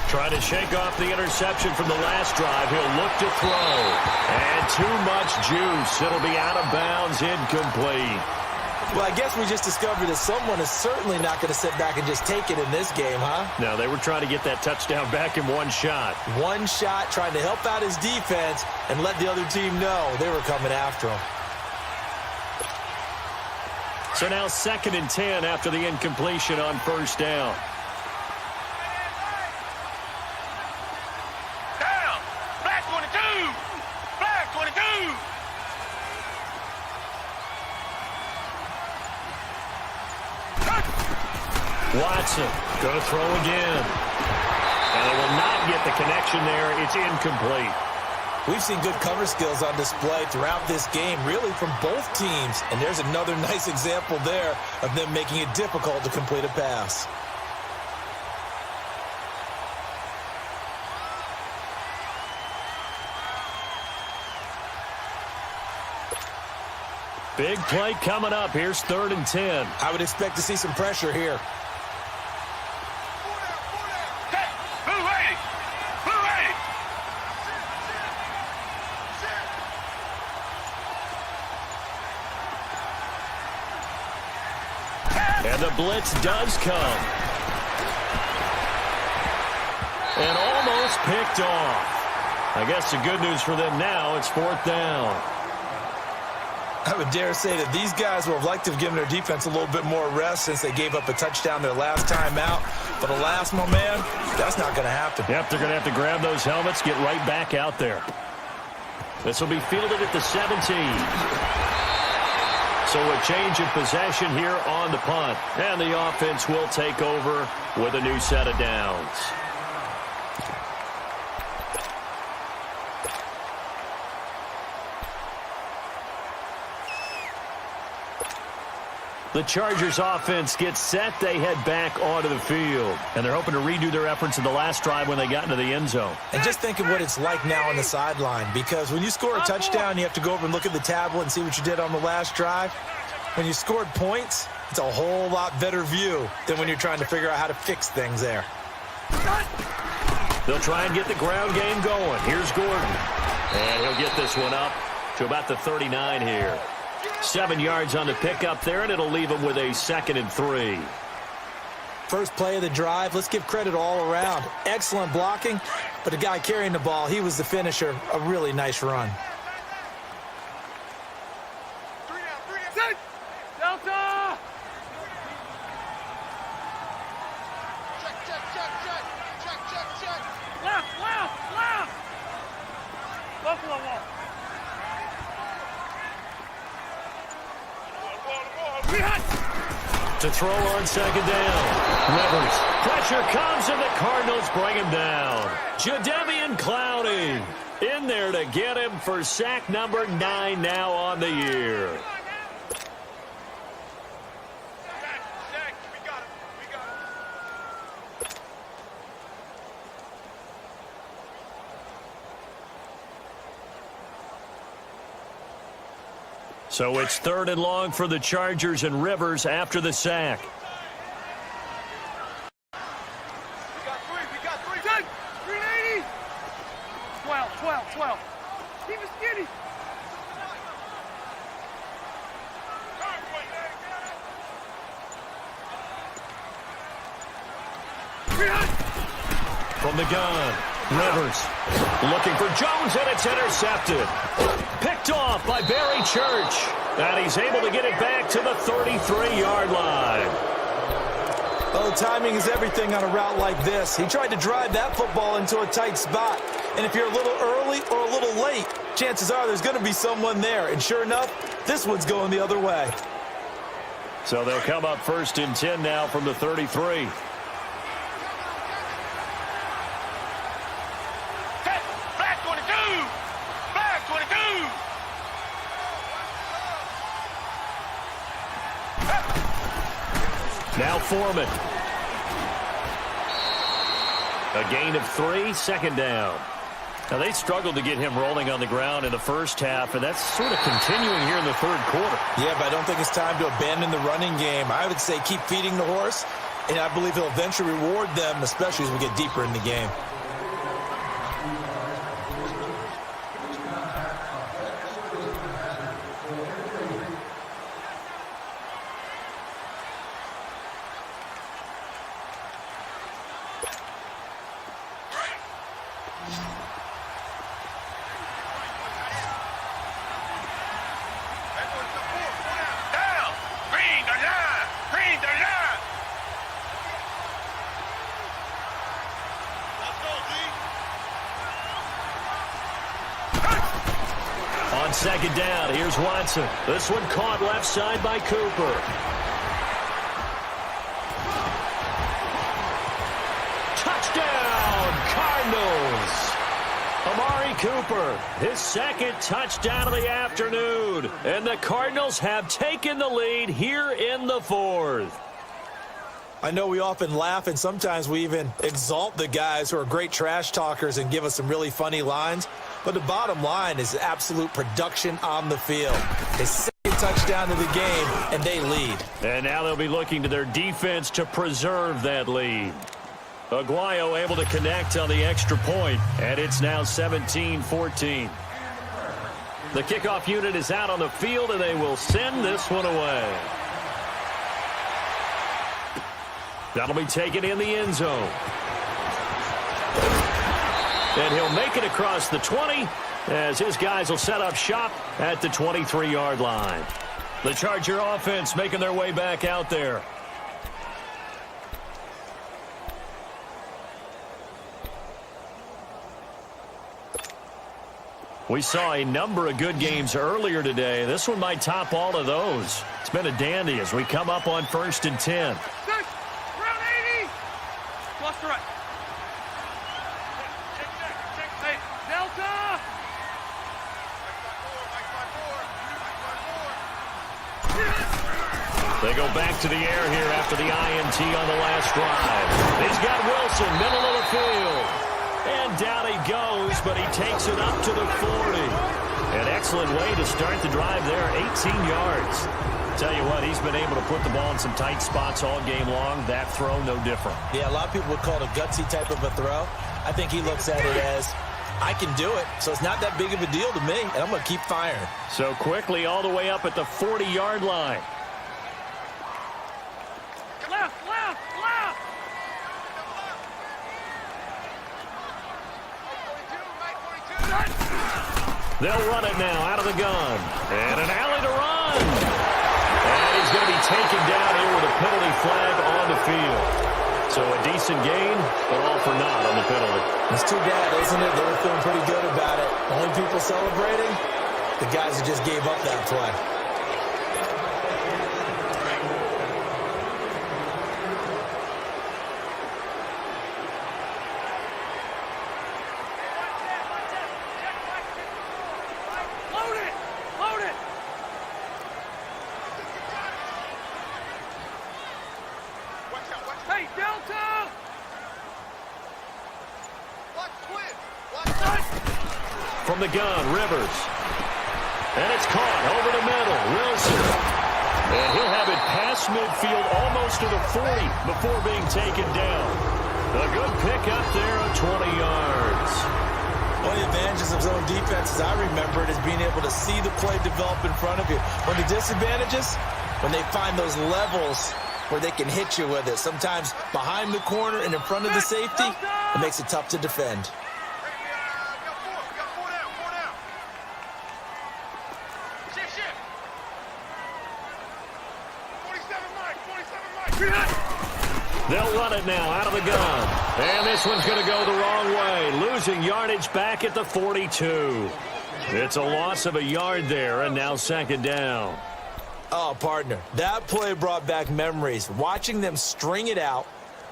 Trying to shake off the interception from the last drive. He'll look to throw. And too much juice. It'll be out of bounds, incomplete. Well, I guess we just discovered that someone is certainly not going to sit back and just take it in this game, huh? No, they were trying to get that touchdown back in one shot. One shot, trying to help out his defense and let the other team know they were coming after him. So now 2nd and 10 after the incompletion on first down. Watson going to throw again. And they will not get the connection there. It's incomplete. We've seen good cover skills on display throughout this game, really from both teams. And there's another nice example there of them making it difficult to complete a pass. Big play coming up. Here's 3rd and 10. I would expect to see some pressure here. And the blitz does come. And almost picked off. I guess the good news for them now, it's 4th down. I would dare say that these guys would have liked to have given their defense a little bit more rest since they gave up a touchdown their last time out. But alas, my man, that's not going to happen. Yep, they're going to have to grab those helmets, get right back out there. This will be fielded at the 17. So a change of possession here on the punt. And the offense will take over with a new set of downs. The Chargers offense gets set. They head back onto the field. And they're hoping to redo their efforts in the last drive when they got into the end zone. And just think of what it's like now on the sideline. Because when you score a touchdown, you have to go over and look at the tablet and see what you did on the last drive. When you scored points, it's a whole lot better view than when you're trying to figure out how to fix things there. They'll try and get the ground game going. Here's Gordon. And he'll get this one up to about the 39 here. 7 yards on the pickup there, and it'll leave him with a 2nd and 3. First play of the drive, let's give credit all around. Excellent blocking, but the guy carrying the ball, he was the finisher. A really nice run. Delta! Check. Left! Buffalo wall. To throw on 2nd down. Rivers. Pressure comes, and the Cardinals bring him down. Jadeveon Clowney in there to get him for sack number 9 now on the year. We got it. So it's 3rd and long for the Chargers, and Rivers after the sack. We got three. 380. 12. Keep it skinny. From the gun, Rivers looking for Jones, and it's intercepted. Picked off by Barry Church. And he's able to get it back to the 33-yard line. Oh, timing is everything on a route like this. He tried to drive that football into a tight spot. And if you're a little early or a little late, chances are there's going to be someone there. And sure enough, this one's going the other way. So they'll come up 1st and 10 now from the 33. Back 22! Back 22! Now Foreman. A gain of 3, 2nd down. Now, they struggled to get him rolling on the ground in the first half, and that's sort of continuing here in the 3rd quarter. Yeah, but I don't think it's time to abandon the running game. I would say keep feeding the horse, and I believe he'll eventually reward them, especially as we get deeper in the game. On 2nd down, here's Watson. This one caught left side by Cooper. Touchdown, Cardinals! Amari Cooper, his 2nd touchdown of the afternoon. And the Cardinals have taken the lead here in the 4th. I know we often laugh, and sometimes we even exalt the guys who are great trash talkers and give us some really funny lines. But the bottom line is absolute production on the field. His 2nd touchdown of the game, and they lead. And now they'll be looking to their defense to preserve that lead. Aguayo able to connect on the extra point, and it's now 17-14. The kickoff unit is out on the field, and they will send this one away. That'll be taken in the end zone. And he'll make it across the 20 as his guys will set up shop at the 23-yard line. The Charger offense making their way back out there. We saw a number of good games earlier today. This one might top all of those. It's been a dandy as we come up on 1st and 10. Round 80! Lost the right. Hey, Delta! They go back to the air here after the INT on the last drive. He's got Wilson, middle of the field. And down he goes, but he takes it up to the 40. An excellent way to start the drive there, 18 yards. Tell you what, he's been able to put the ball in some tight spots all game long. That throw, no different. Yeah, a lot of people would call it a gutsy type of a throw. I think he looks at it as, I can do it, so it's not that big of a deal to me, and I'm going to keep firing. So quickly all the way up at the 40-yard line. Left! They'll run it now out of the gun. And an alley to run. And he's going to be taken down here with a penalty flag on the field. So a decent gain, but all for naught on the penalty. It's too bad, isn't it? They were feeling pretty good about it. Only people celebrating, the guys who just gave up that play. Hey, Delta! From the gun, Rivers. And it's caught over the middle. Wilson. And he'll have it past midfield almost to the 40 before being taken down. A good pick up there of 20 yards. One of the advantages of zone defense, as I remember it, is being able to see the play develop in front of you. One of the disadvantages, when they find those levels where they can hit you with it. Sometimes behind the corner and in front of the safety, it makes it tough to defend. They'll run it now out of the gun. And this one's going to go the wrong way. Losing yardage back at the 42. It's a loss of a yard there, and now second down. Oh, partner, that play brought back memories. Watching them string it out,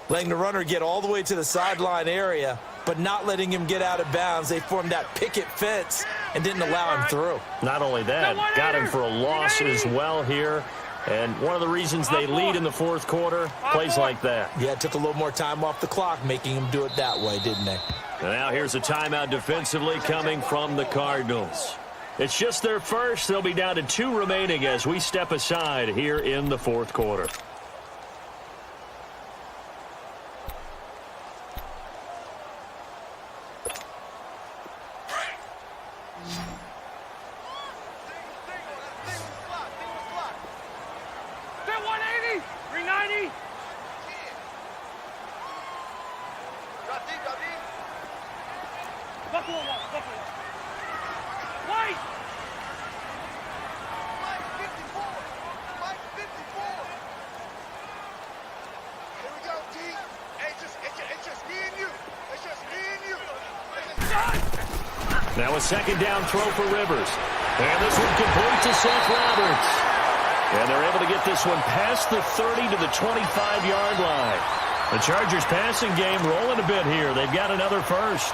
letting the runner get all the way to the sideline area, but not letting him get out of bounds. They formed that picket fence and didn't allow him through. Not only that, got him for a loss as well here. And one of the reasons they lead in the fourth quarter, plays like that. Yeah, it took a little more time off the clock, making him do it that way, didn't they? And now here's a timeout defensively coming from the Cardinals. It's just their first. They'll be down to 2 remaining as we step aside here in the fourth quarter. Now a second down throw for Rivers. And this one complete to Seth Roberts. And they're able to get this one past the 30 to the 25-yard line. The Chargers passing game rolling a bit here. They've got another first.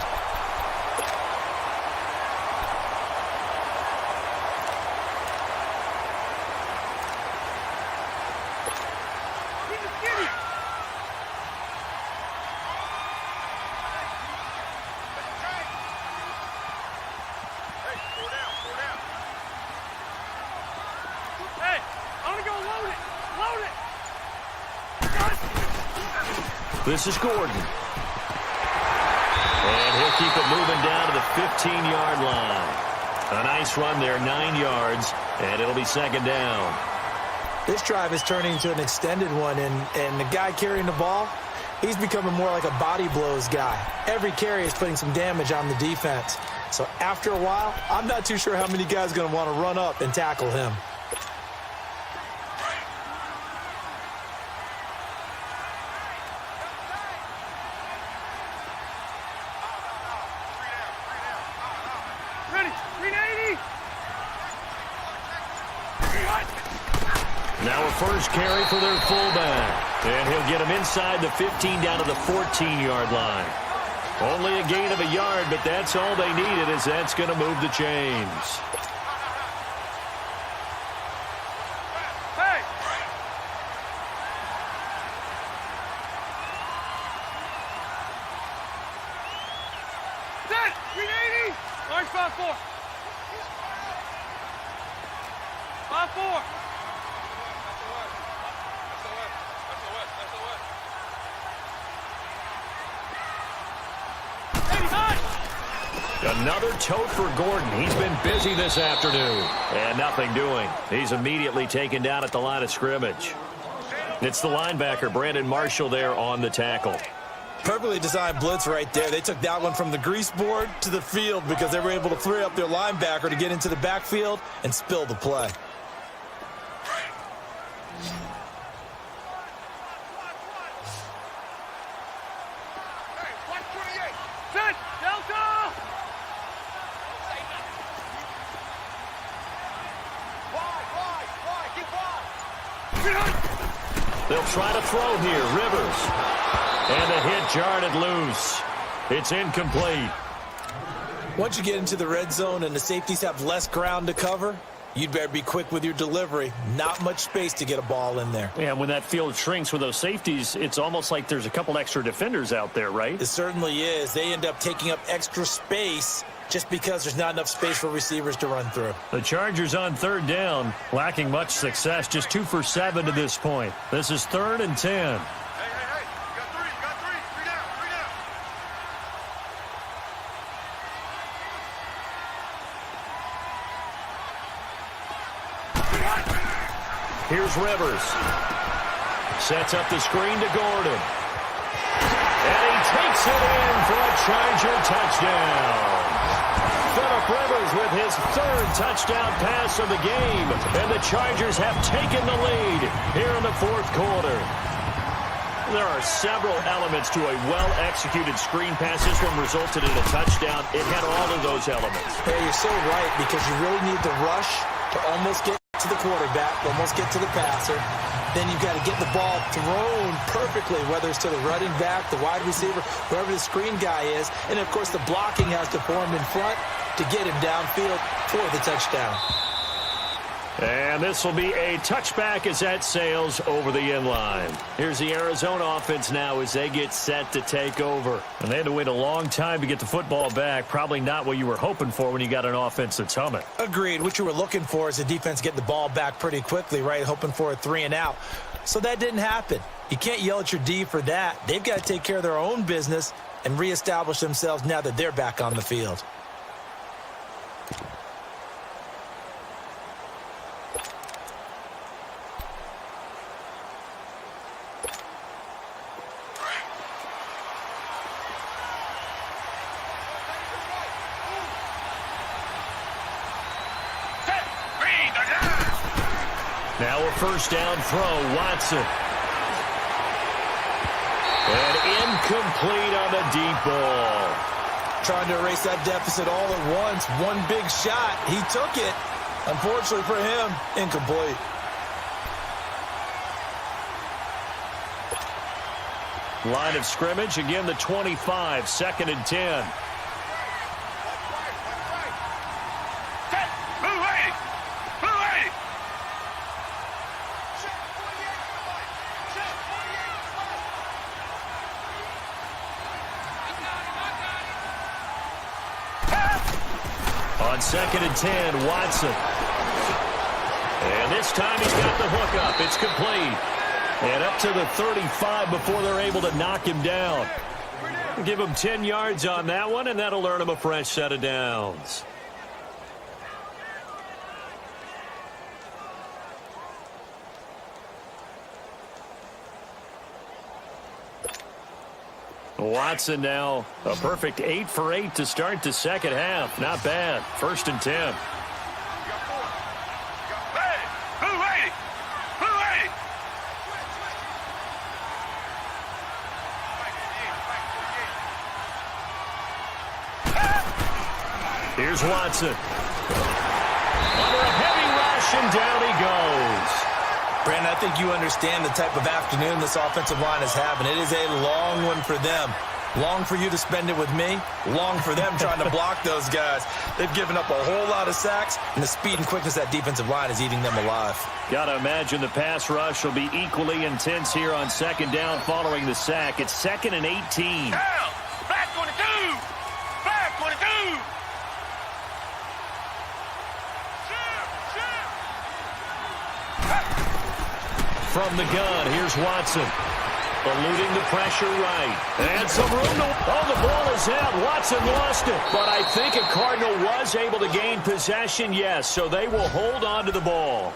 This is Gordon. And he'll keep it moving down to the 15-yard line. A nice run there, 9 yards, and it'll be second down. This drive is turning into an extended one, and the guy carrying the ball, he's becoming more like a body blows guy. Every carry is putting some damage on the defense. So after a while, I'm not too sure how many guys are going to want to run up and tackle him. Now a first carry for their fullback. And he'll get him inside the 15 down to the 14-yard line. Only a gain of a yard, but that's all they needed, as that's going to move the chains. Hey! Set! 380! Orange 5-4. 5-4. Another tote for Gordon. He's been busy this afternoon. And nothing doing. He's immediately taken down at the line of scrimmage. It's the linebacker, Brandon Marshall, there on the tackle. Perfectly designed blitz right there. They took that one from the grease board to the field because they were able to free up their linebacker to get into the backfield and spill the play. They'll try to throw here. Rivers. And the hit jarred it loose. It's incomplete. Once you get into the red zone and the safeties have less ground to cover, you'd better be quick with your delivery. Not much space to get a ball in there. Yeah, when that field shrinks with those safeties, it's almost like there's a couple extra defenders out there, right? It certainly is. They end up taking up extra space just because there's not enough space for receivers to run through. The Chargers on third down, lacking much success, just 2 for 7 to this point. This is 3rd and 10. Hey, you got three. 3 down. Here's Rivers. Sets up the screen to Gordon. And he takes it in for a Charger touchdown. Phillip Rivers with his 3rd touchdown pass of the game. And the Chargers have taken the lead here in the fourth quarter. There are several elements to a well-executed screen pass. This one resulted in a touchdown. It had all of those elements. Hey, you're so right, because you really need the rush to almost get to the quarterback, almost get to the passer. Then you've got to get the ball thrown perfectly, whether it's to the running back, the wide receiver, whoever the screen guy is. And, of course, the blocking has to form in front to get him downfield for the touchdown. And this will be a touchback as that sails over the end line. Here's the Arizona offense now as they get set to take over. And they had to wait a long time to get the football back. Probably not what you were hoping for when you got an offense that's humming. Agreed. What you were looking for is the defense get the ball back pretty quickly, right? Hoping for a 3-and-out. So that didn't happen. You can't yell at your D for that. They've got to take care of their own business and reestablish themselves now that they're back on the field. Now a first down throw, Watson. And incomplete on the deep ball. Trying to erase that deficit all at once. One big shot. He took it. Unfortunately for him, incomplete. Line of scrimmage, again the 25, 2nd and 10. On 2nd and 10, Watson. And this time he's got the hook up. It's complete. And up to the 35 before they're able to knock him down. Give him 10 yards on that one, and that'll earn him a fresh set of downs. Watson now a perfect 8 for 8 to start the second half. Not bad. 1st and 10. Here's Watson. Under a heavy rush, and down he goes. Brandon, I think you understand the type of afternoon this offensive line is having. It is a long one for them. Long for you to spend it with me. Long for them trying to block those guys. They've given up a whole lot of sacks, and the speed and quickness of that defensive line is eating them alive. Got to imagine the pass rush will be equally intense here on 2nd down following the sack. It's 2nd and 18. Down! Back 22! Back 22! From the gun, here's Watson. Eluding the pressure right. And some room to... Oh, the ball is out. Watson lost it. But I think a Cardinal was able to gain possession, yes. So they will hold on to the ball.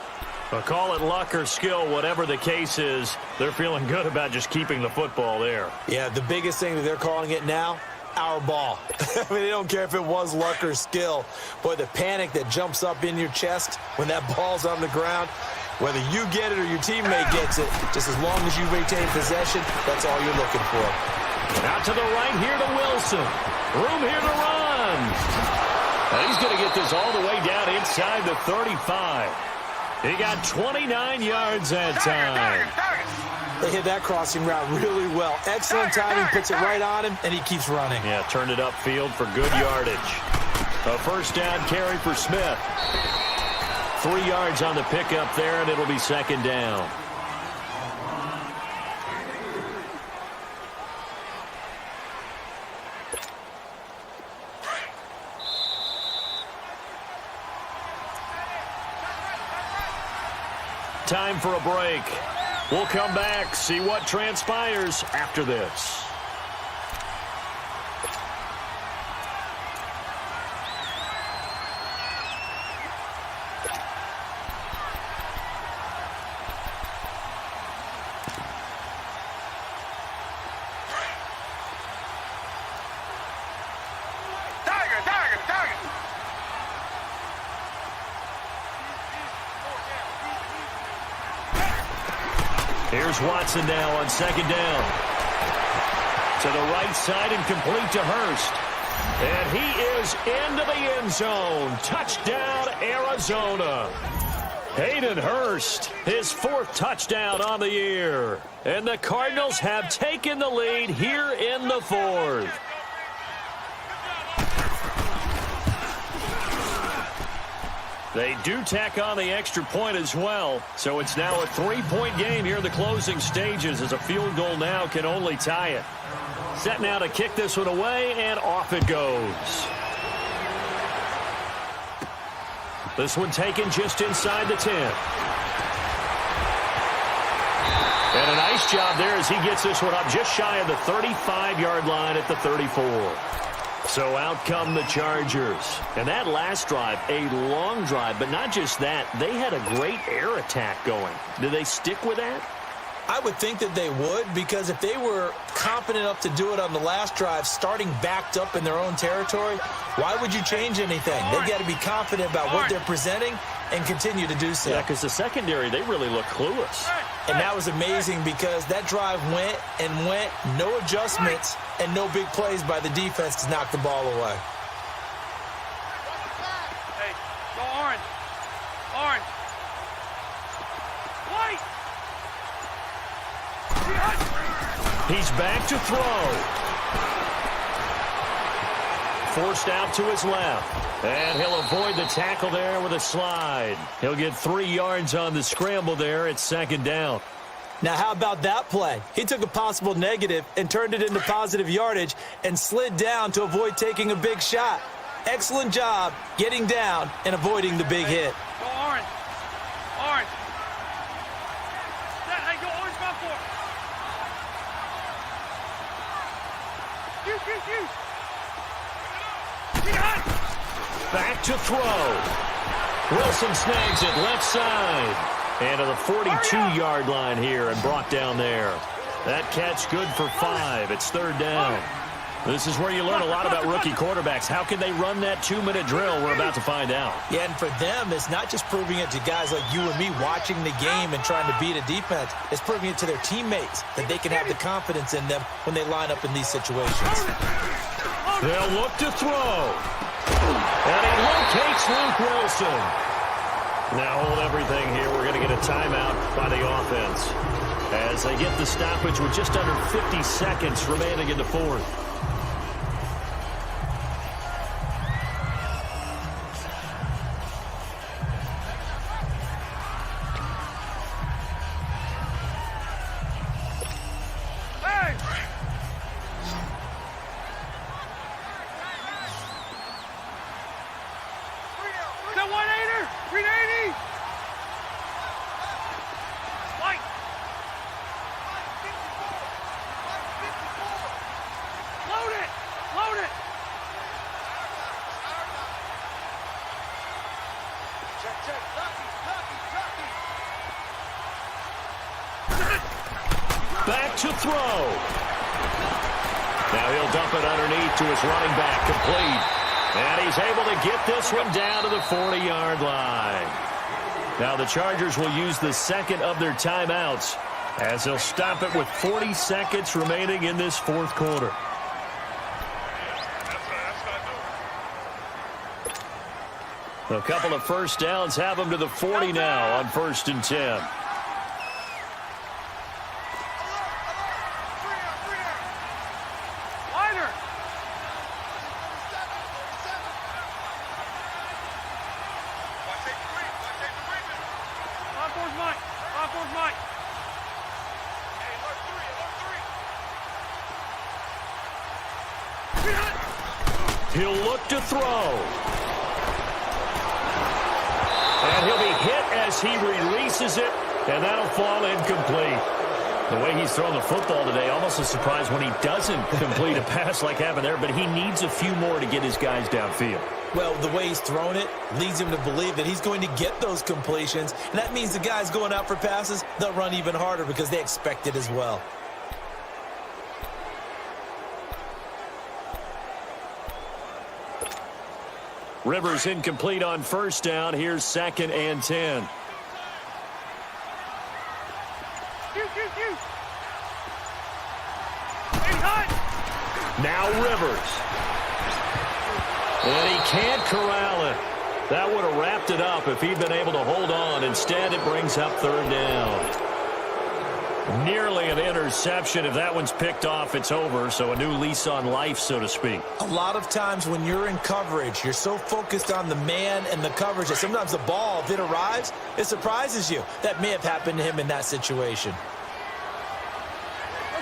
But call it luck or skill, whatever the case is, they're feeling good about just keeping the football there. Yeah, the biggest thing that they're calling it now, our ball. I mean, they don't care if it was luck or skill. Boy, the panic that jumps up in your chest when that ball's on the ground, whether you get it or your teammate gets it, just as long as you retain possession, that's all you're looking for. Out to the right here to Wilson. Room here to run. And he's going to get this all the way down inside the 35. He got 29 yards that time. They hit that crossing route really well. Excellent timing, puts it right on him, and he keeps running. Yeah, turned it upfield for good yardage. A first down carry for Smith. 3 yards on the pickup there, and it'll be 2nd down. Time for a break. We'll come back, see what transpires after this. Here's Watson now on second down. To the right side and complete to Hurst. And he is into the end zone. Touchdown, Arizona. Hayden Hurst, his 4th touchdown on the year. And the Cardinals have taken the lead here in the 4th. They do tack on the extra point as well. So it's now a 3-point game here in the closing stages, as a field goal now can only tie it. Set now to kick this one away, and off it goes. This one taken just inside the 10. And a nice job there as he gets this one up just shy of the 35-yard line at the 34. So out come the Chargers. And that last drive, a long drive, but not just that. They had a great air attack going. Do they stick with that? I would think that they would, because if they were confident enough to do it on the last drive, starting backed up in their own territory, why would you change anything? They've got to be confident about what they're presenting and continue to do so. Yeah, because the secondary, they really look clueless. And that was amazing because that drive went and went, no adjustments, and no big plays by the defense to knock the ball away. Hey, go orange. Orange. White. He's back to throw. Forced out to his left. And he'll avoid the tackle there with a slide. He'll get 3 yards on the scramble there at second down. Now, how about that play? He took a possible negative and turned it into positive yardage and slid down to avoid taking a big shot. Excellent job getting down and avoiding the big hit. Go orange. Orange. Hey, go orange, go for it. Back to throw. Wilson snags it left side. And to the 42-yard line here and brought down there. That catch good for 5. It's third down. This is where you learn a lot about rookie quarterbacks. How can they run that 2-minute drill? We're about to find out. Yeah, and for them, it's not just proving it to guys like you and me watching the game and trying to beat a defense. It's proving it to their teammates that they can have the confidence in them when they line up in these situations. They'll look to throw. And he locates Luke Wilson. Now hold everything here. We're going to get a timeout by the offense as they get the stoppage with just under 50 seconds remaining in the 4th. Back to throw. Now he'll dump it underneath to his running back, complete. And he's able to get this one down to the 40-yard line. Now the Chargers will use the second of their timeouts as they'll stop it with 40 seconds remaining in this 4th quarter. A couple of first downs have them to the 40 now on 1st and 10. He'll look to throw. And he'll be hit as he releases it, and that'll fall incomplete. The way he's thrown the football today, almost a surprise when he doesn't complete a pass like happened there, but he needs a few more to get his guys downfield. Well, the way he's thrown it leads him to believe that he's going to get those completions, and that means the guys going out for passes, they'll run even harder because they expect it as well. Rivers incomplete on first down. Here's 2nd and 10. Now Rivers. And he can't corral it. That would have wrapped it up if he'd been able to hold on. Instead, it brings up third down. Nearly an interception. If that one's picked off, it's over. So a new lease on life, so to speak. A lot of times when you're in coverage, you're so focused on the man and the coverage that sometimes the ball, if it arrives, it surprises you. That may have happened to him in that situation.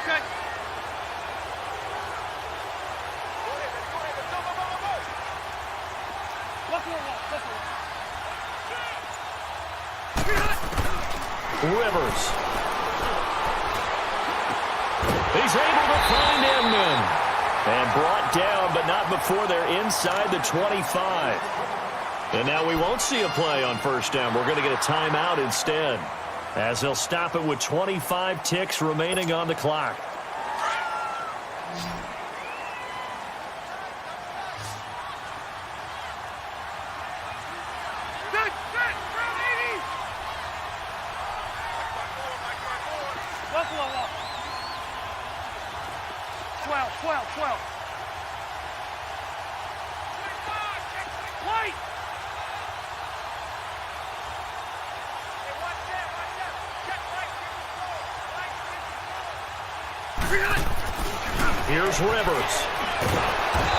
Okay. Rivers. He's able to find Inman. And brought down, but not before they're inside the 25. And now we won't see a play on first down. We're going to get a timeout instead, as they'll stop it with 25 ticks remaining on the clock. Buffalo. 12. Wait! Here's Rivers.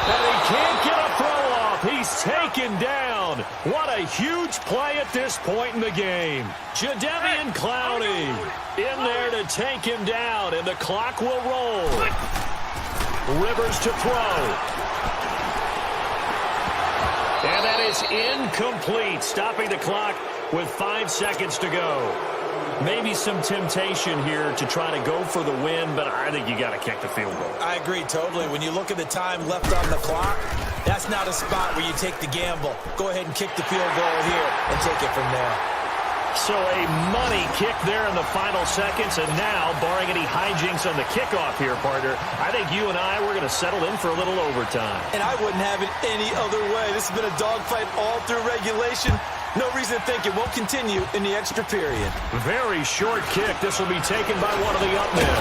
And he can't get a throw off. He's taken down. What a huge play at this point in the game. Jadeveon Clowney in there to take him down, and the clock will roll. Rivers to throw. And that is incomplete, stopping the clock with 5 seconds to go. Maybe some temptation here to try to go for the win, but I think you got to kick the field goal. I agree totally. When you look at the time left on the clock, that's not a spot where you take the gamble. Go ahead and kick the field goal here and take it from there. So a money kick there in the final seconds, and now, barring any hijinks on the kickoff here, partner, I think you and I, we're going to settle in for a little overtime. And I wouldn't have it any other way. This has been a dogfight all through regulation. No reason to think it won't continue in the extra period. Very short kick. This will be taken by one of the up men.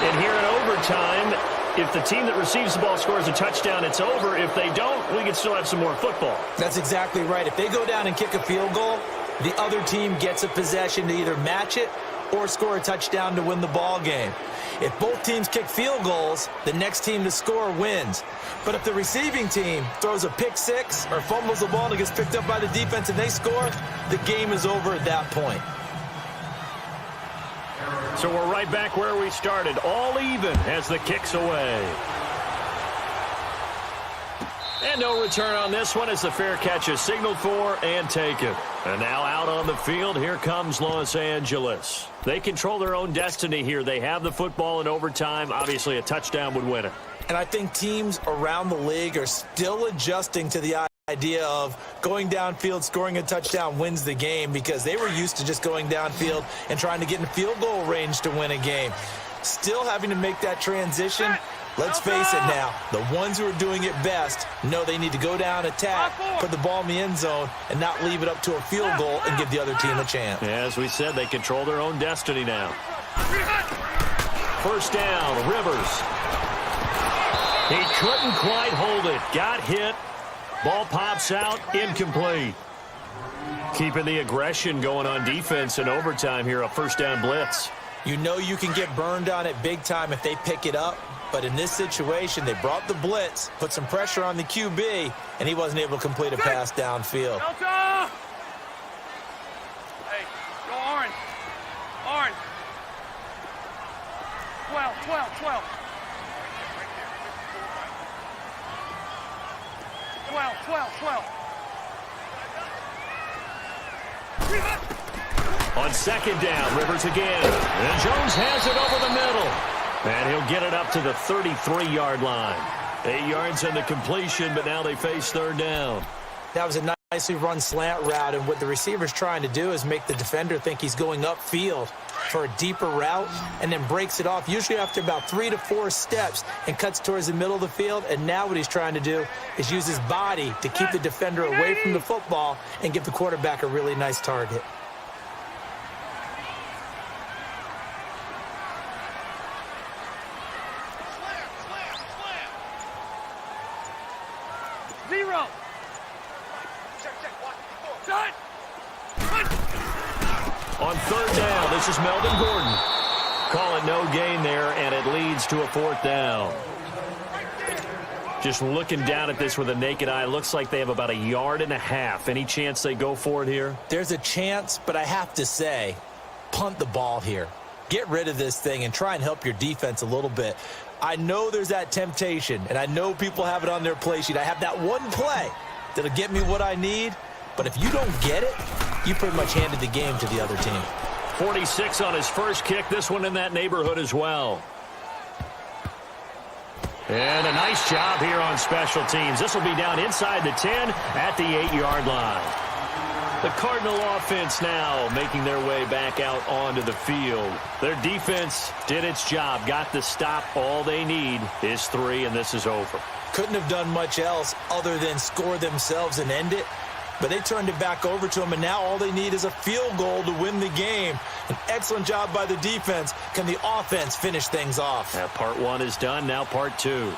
And here in overtime, if the team that receives the ball scores a touchdown, it's over. If they don't, we can still have some more football. That's exactly right. If they go down and kick a field goal, the other team gets a possession to either match it or score a touchdown to win the ball game. If both teams kick field goals, the next team to score wins. But if the receiving team throws a pick six or fumbles the ball and it gets picked up by the defense and they score, the game is over at that point. So we're right back where we started, all even as the kick's away. And no return on this one as the fair catch is signaled for and taken. And now out on the field, here comes Los Angeles. They control their own destiny here. They have the football in overtime. Obviously, a touchdown would win it. And I think teams around the league are still adjusting to the idea of going downfield, scoring a touchdown wins the game, because they were used to just going downfield and trying to get in field goal range to win a game. Still having to make that transition. Let's face it now, the ones who are doing it best know they need to go down, attack, put the ball in the end zone, and not leave it up to a field goal and give the other team a chance. As we said, they control their own destiny now. First down, Rivers. He couldn't quite hold it. Got hit. Ball pops out, incomplete. Keeping the aggression going on defense in overtime here, a first down blitz. You know you can get burned on it big time if they pick it up. But in this situation, they brought the blitz, put some pressure on the QB, and he wasn't able to complete a pass downfield. Delta! Hey, go orange. Orange. 12. 12. On second down, Rivers again. And Jones has it over the middle. And he'll get it up to the 33-yard line. 8 yards on the completion, but now they face third down. That was a nicely run slant route, and what the receiver's trying to do is make the defender think he's going upfield for a deeper route, and then breaks it off, usually after about 3 to 4 steps, and cuts towards the middle of the field. And now what he's trying to do is use his body to keep the defender away from the football and give the quarterback a really nice target. On third down, this is Melvin Gordon. Call it no gain there, and it leads to a fourth down. Just looking down at this with a naked eye, looks like they have about 1.5 yards. Any chance they go for it here? There's a chance, but I have to say, punt the ball here. Get rid of this thing and try and help your defense a little bit. I know there's that temptation, and I know people have it on their play sheet. I have that one play that'll get me what I need, but if you don't get it, you pretty much handed the game to the other team. 46 on his first kick, this one in that neighborhood as well. And a nice job here on special teams. This will be down inside the 10 at the 8-yard line. The Cardinal offense now making their way back out onto the field. Their defense did its job, got the stop. All they need is 3, and this is over. Couldn't have done much else other than score themselves and end it. But they turned it back over to them, and now all they need is a field goal to win the game. An excellent job by the defense. Can the offense finish things off? Now part 1 is done, now part 2.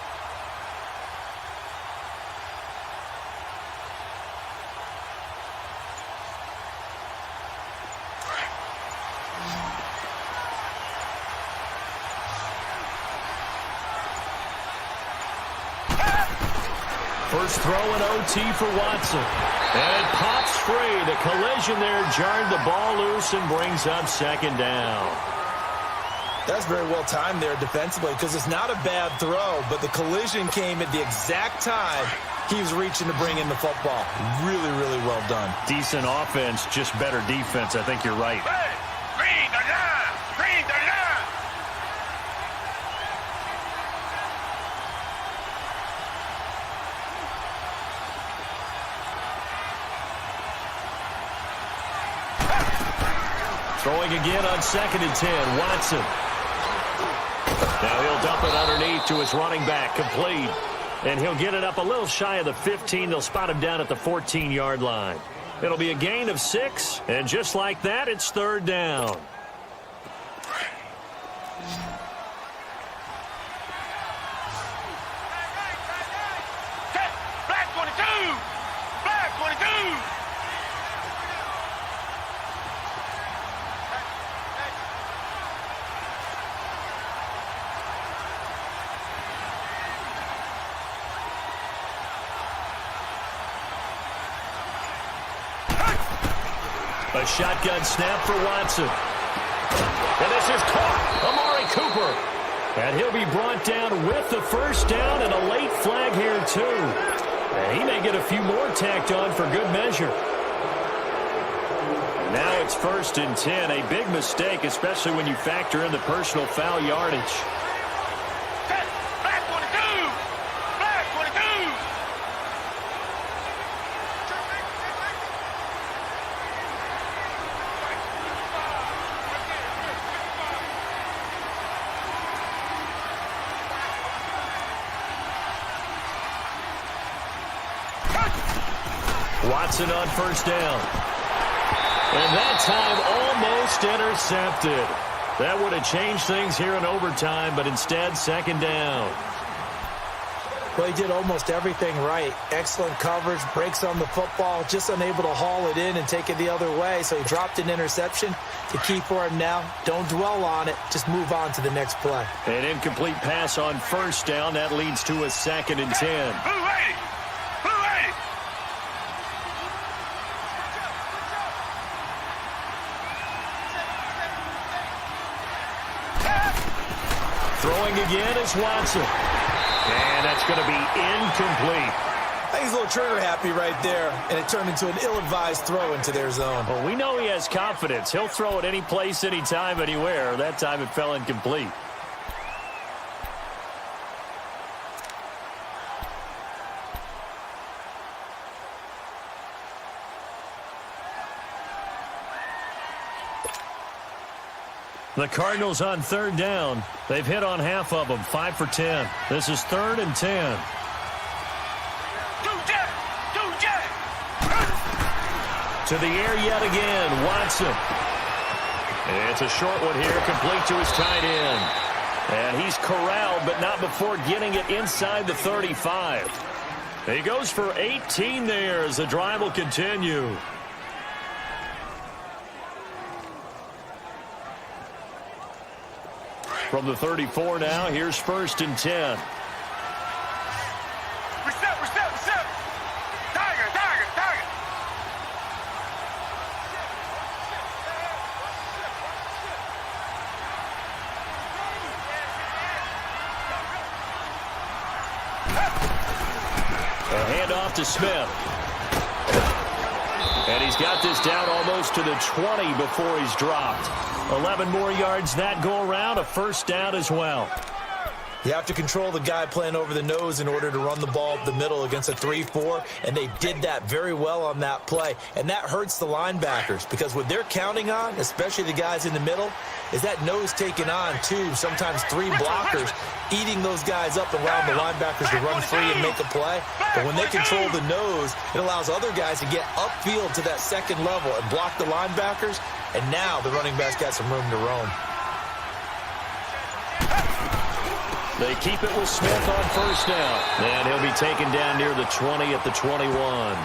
First throw in OT for Watson. And it pops free. The collision there jarred the ball loose and brings up second down. That's very well timed there defensively because it's not a bad throw, but the collision came at the exact time he was reaching to bring in the football. Really, really well done. Decent offense, just better defense. I think you're right. Hey, read the line. Read the line. Throwing again on 2nd and 10. Watson. Now he'll dump it underneath to his running back. Complete. And he'll get it up a little shy of the 15. They'll spot him down at the 14-yard line. It'll be a gain of 6. And just like that, it's third down. Black 22. Black 22. A shotgun snap for Watson. And this is caught. Amari Cooper. And he'll be brought down with the first down and a late flag here, too. And he may get a few more tacked on for good measure. Now it's 1st and 10. A big mistake, especially when you factor in the personal foul yardage. Black 22. Black 22. Watson on first down. And that time almost intercepted. That would have changed things here in overtime, but instead, second down. Well, he did almost everything right. Excellent coverage, breaks on the football, just unable to haul it in and take it the other way. So he dropped an interception. The key for him now, don't dwell on it. Just move on to the next play. An incomplete pass on first down. That leads to a 2nd and 10. Who ready? Who ready? Throwing again is Watson. And that's going to be incomplete. I think he's a little trigger happy right there, and it turned into an ill-advised throw into their zone. Well, we know he has confidence. He'll throw it any place, anytime, anywhere. That time it fell incomplete. The Cardinals on third down. They've hit on half of them, 5 for 10. This is 3rd and 10. To the air yet again, Watson. It's a short one here, complete to his tight end. And he's corralled, but not before getting it inside the 35. He goes for 18 there as the drive will continue. From the 34 now, here's 1st and 10. Reset. Tiger. A handoff to Smith. And he's got this down almost to the 20 before he's dropped. 11 more yards that go around, a 1st down as well. You have to control the guy playing over the nose in order to run the ball up the middle against a 3-4, and they did that very well on that play. And that hurts the linebackers because what they're counting on, especially the guys in the middle, is that nose taking on 2, sometimes 3 blockers, eating those guys up and allowing the linebackers to run free and make a play. But when they control the nose, it allows other guys to get upfield to that second level and block the linebackers, and now the running back's got some room to roam. They keep it with Smith on 1st down. And he'll be taken down near the 20 at the 21.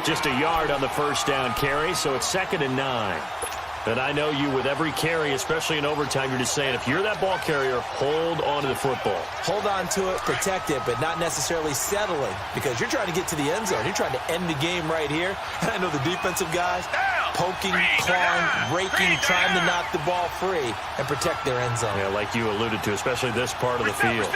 Just a yard on the 1st down carry, so it's 2nd and 9. And I know you, with every carry, especially in overtime, you're just saying, if you're that ball carrier, hold on to the football. Hold on to it, protect it, but not necessarily settling, because you're trying to get to the end zone. You're trying to end the game right here. And I know the defensive guys poking, clawing, raking, trying to knock the ball free and protect their end zone. Yeah, like you alluded to, especially this part of the field.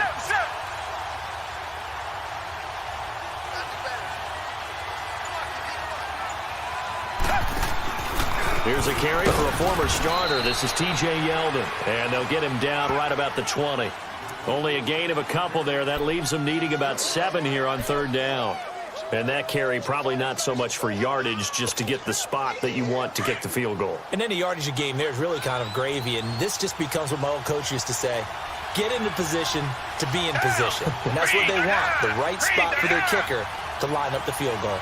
Here's a carry for a former starter. This is T.J. Yeldon, and they'll get him down right about the 20. Only a gain of a couple there. That leaves them needing about 7 here on 3rd down. And that carry probably not so much for yardage, just to get the spot that you want to get the field goal. And any yardage you gain there is really kind of gravy, and this just becomes what my old coach used to say. Get into position to be in position. And that's what they want, the right spot for their kicker to line up the field goal.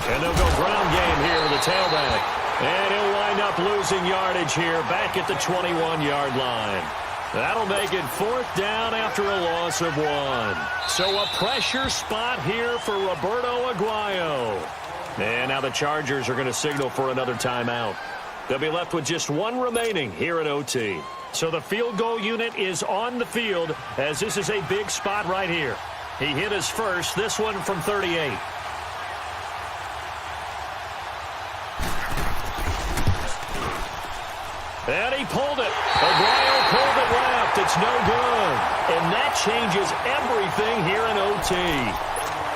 And they'll go ground game here with the tailback. And he'll wind up losing yardage here back at the 21-yard line. That'll make it 4th down after a loss of 1. So a pressure spot here for Roberto Aguayo. And now the Chargers are going to signal for another timeout. They'll be left with just 1 remaining here at OT. So the field goal unit is on the field, as this is a big spot right here. He hit his first, this one from 38. And he pulled it. Aguayo pulled it left. It's no good. And that changes everything here in OT.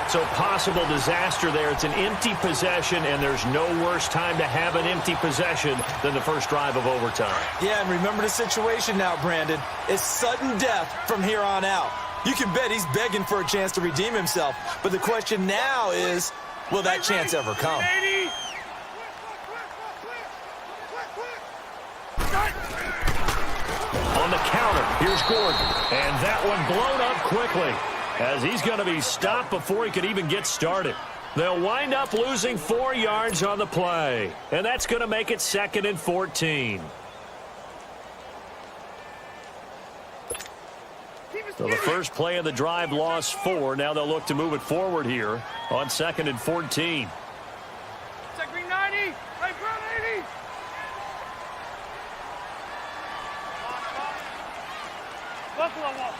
So possible disaster there. It's an empty possession, and there's no worse time to have an empty possession than the first drive of overtime. Yeah, and remember the situation now, Brandon. It's sudden death from here on out. You can bet he's begging for a chance to redeem himself. But the question now is, will that chance ever come? On the counter, here's Gordon. And that one blown up quickly, as he's going to be stopped before he could even get started. They'll wind up losing 4 yards on the play. And that's going to make it 2nd and 14. So the first play of the drive lost 4. Now they'll look to move it forward here on 2nd and 14. Check green 90. Right front 80. Buffalo wall.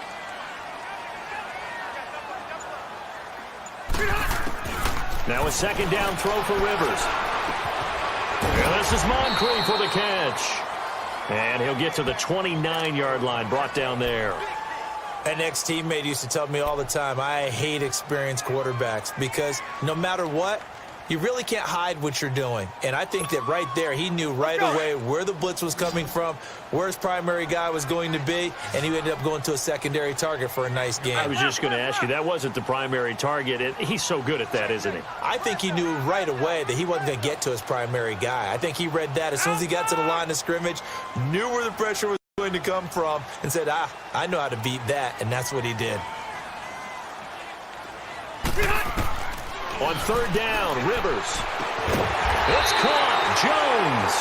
Now a 2nd down throw for Rivers. And this is Moncrief for the catch. And he'll get to the 29-yard line, brought down there. An ex-teammate used to tell me all the time, I hate experienced quarterbacks because no matter what, you really can't hide what you're doing. And I think that right there, he knew right away where the blitz was coming from, where his primary guy was going to be, and he ended up going to a secondary target for a nice game. I was just going to ask you, that wasn't the primary target. He's so good at that, isn't he? I think he knew right away that he wasn't going to get to his primary guy. I think he read that as soon as he got to the line of scrimmage, knew where the pressure was going to come from, and said, I know how to beat that, and that's what he did. On 3rd down, Rivers. It's caught. Jones.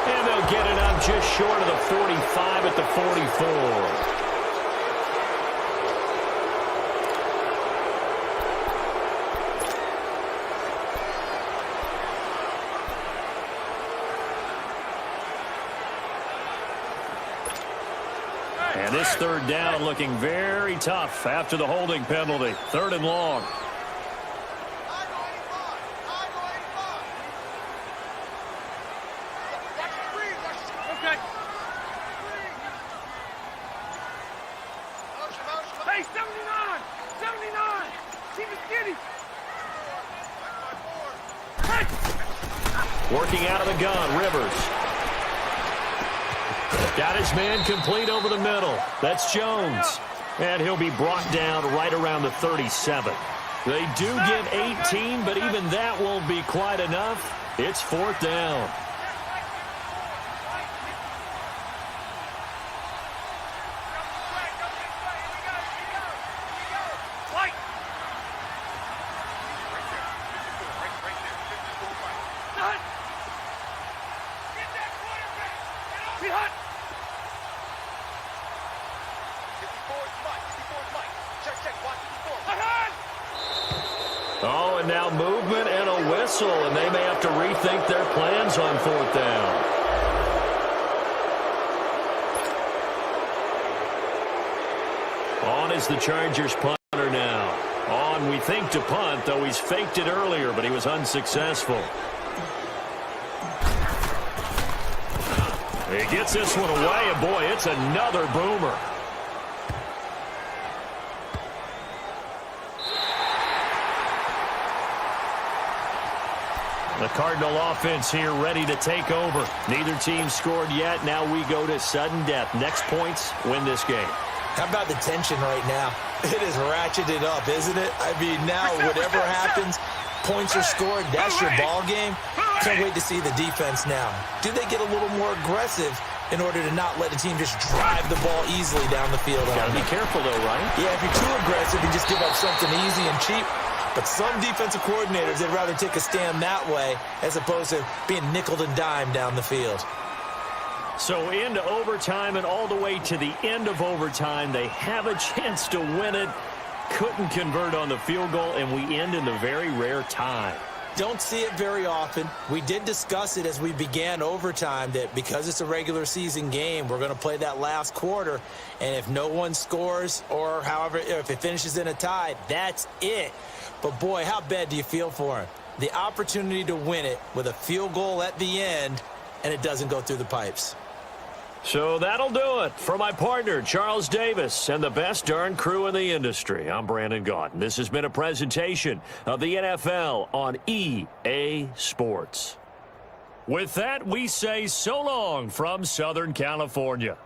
And they'll get it up just short of the 45 at the 44. And this third down looking very tough after the holding penalty. 3rd and long. Okay. Hey, 79! 79! Keep it skinny! Hey! Working out of the gun, Rivers. Got his man complete over the middle. That's Jones. And he'll be brought down right around the 37. They do get 18, but even that won't be quite enough. It's 4th down. Oh, and now movement and a whistle, and they may have to rethink their plans on 4th down. On is the Chargers punter now. On, we think, to punt, though he's faked it earlier, but he was unsuccessful. He gets this one away, and boy, it's another boomer. The Cardinal offense here ready to take over. Neither team scored yet. Now we go to sudden death. Next points win this game. How about the tension right now? It is ratcheted up, isn't it? I mean, now whatever happens, points are scored. That's your ball game. Can't wait to see the defense now. Do they get a little more aggressive in order to not let the team just drive the ball easily down the field? Got to be careful, though, right? Yeah, if you're too aggressive, you just give up something easy and cheap. But some defensive coordinators, they'd rather take a stand that way as opposed to being nickeled and dimed down the field. So into overtime and all the way to the end of overtime, they have a chance to win it. Couldn't convert on the field goal, and we end in the very rare tie. Don't see it very often. We did discuss it as we began overtime that because it's a regular season game, we're going to play that last quarter. And if no one scores or however, if it finishes in a tie, that's it. But, boy, how bad do you feel for him? The opportunity to win it with a field goal at the end, and it doesn't go through the pipes. So that'll do it. For my partner, Charles Davis, and the best darn crew in the industry, I'm Brandon Gaudin. This has been a presentation of the NFL on EA Sports. With that, we say so long from Southern California.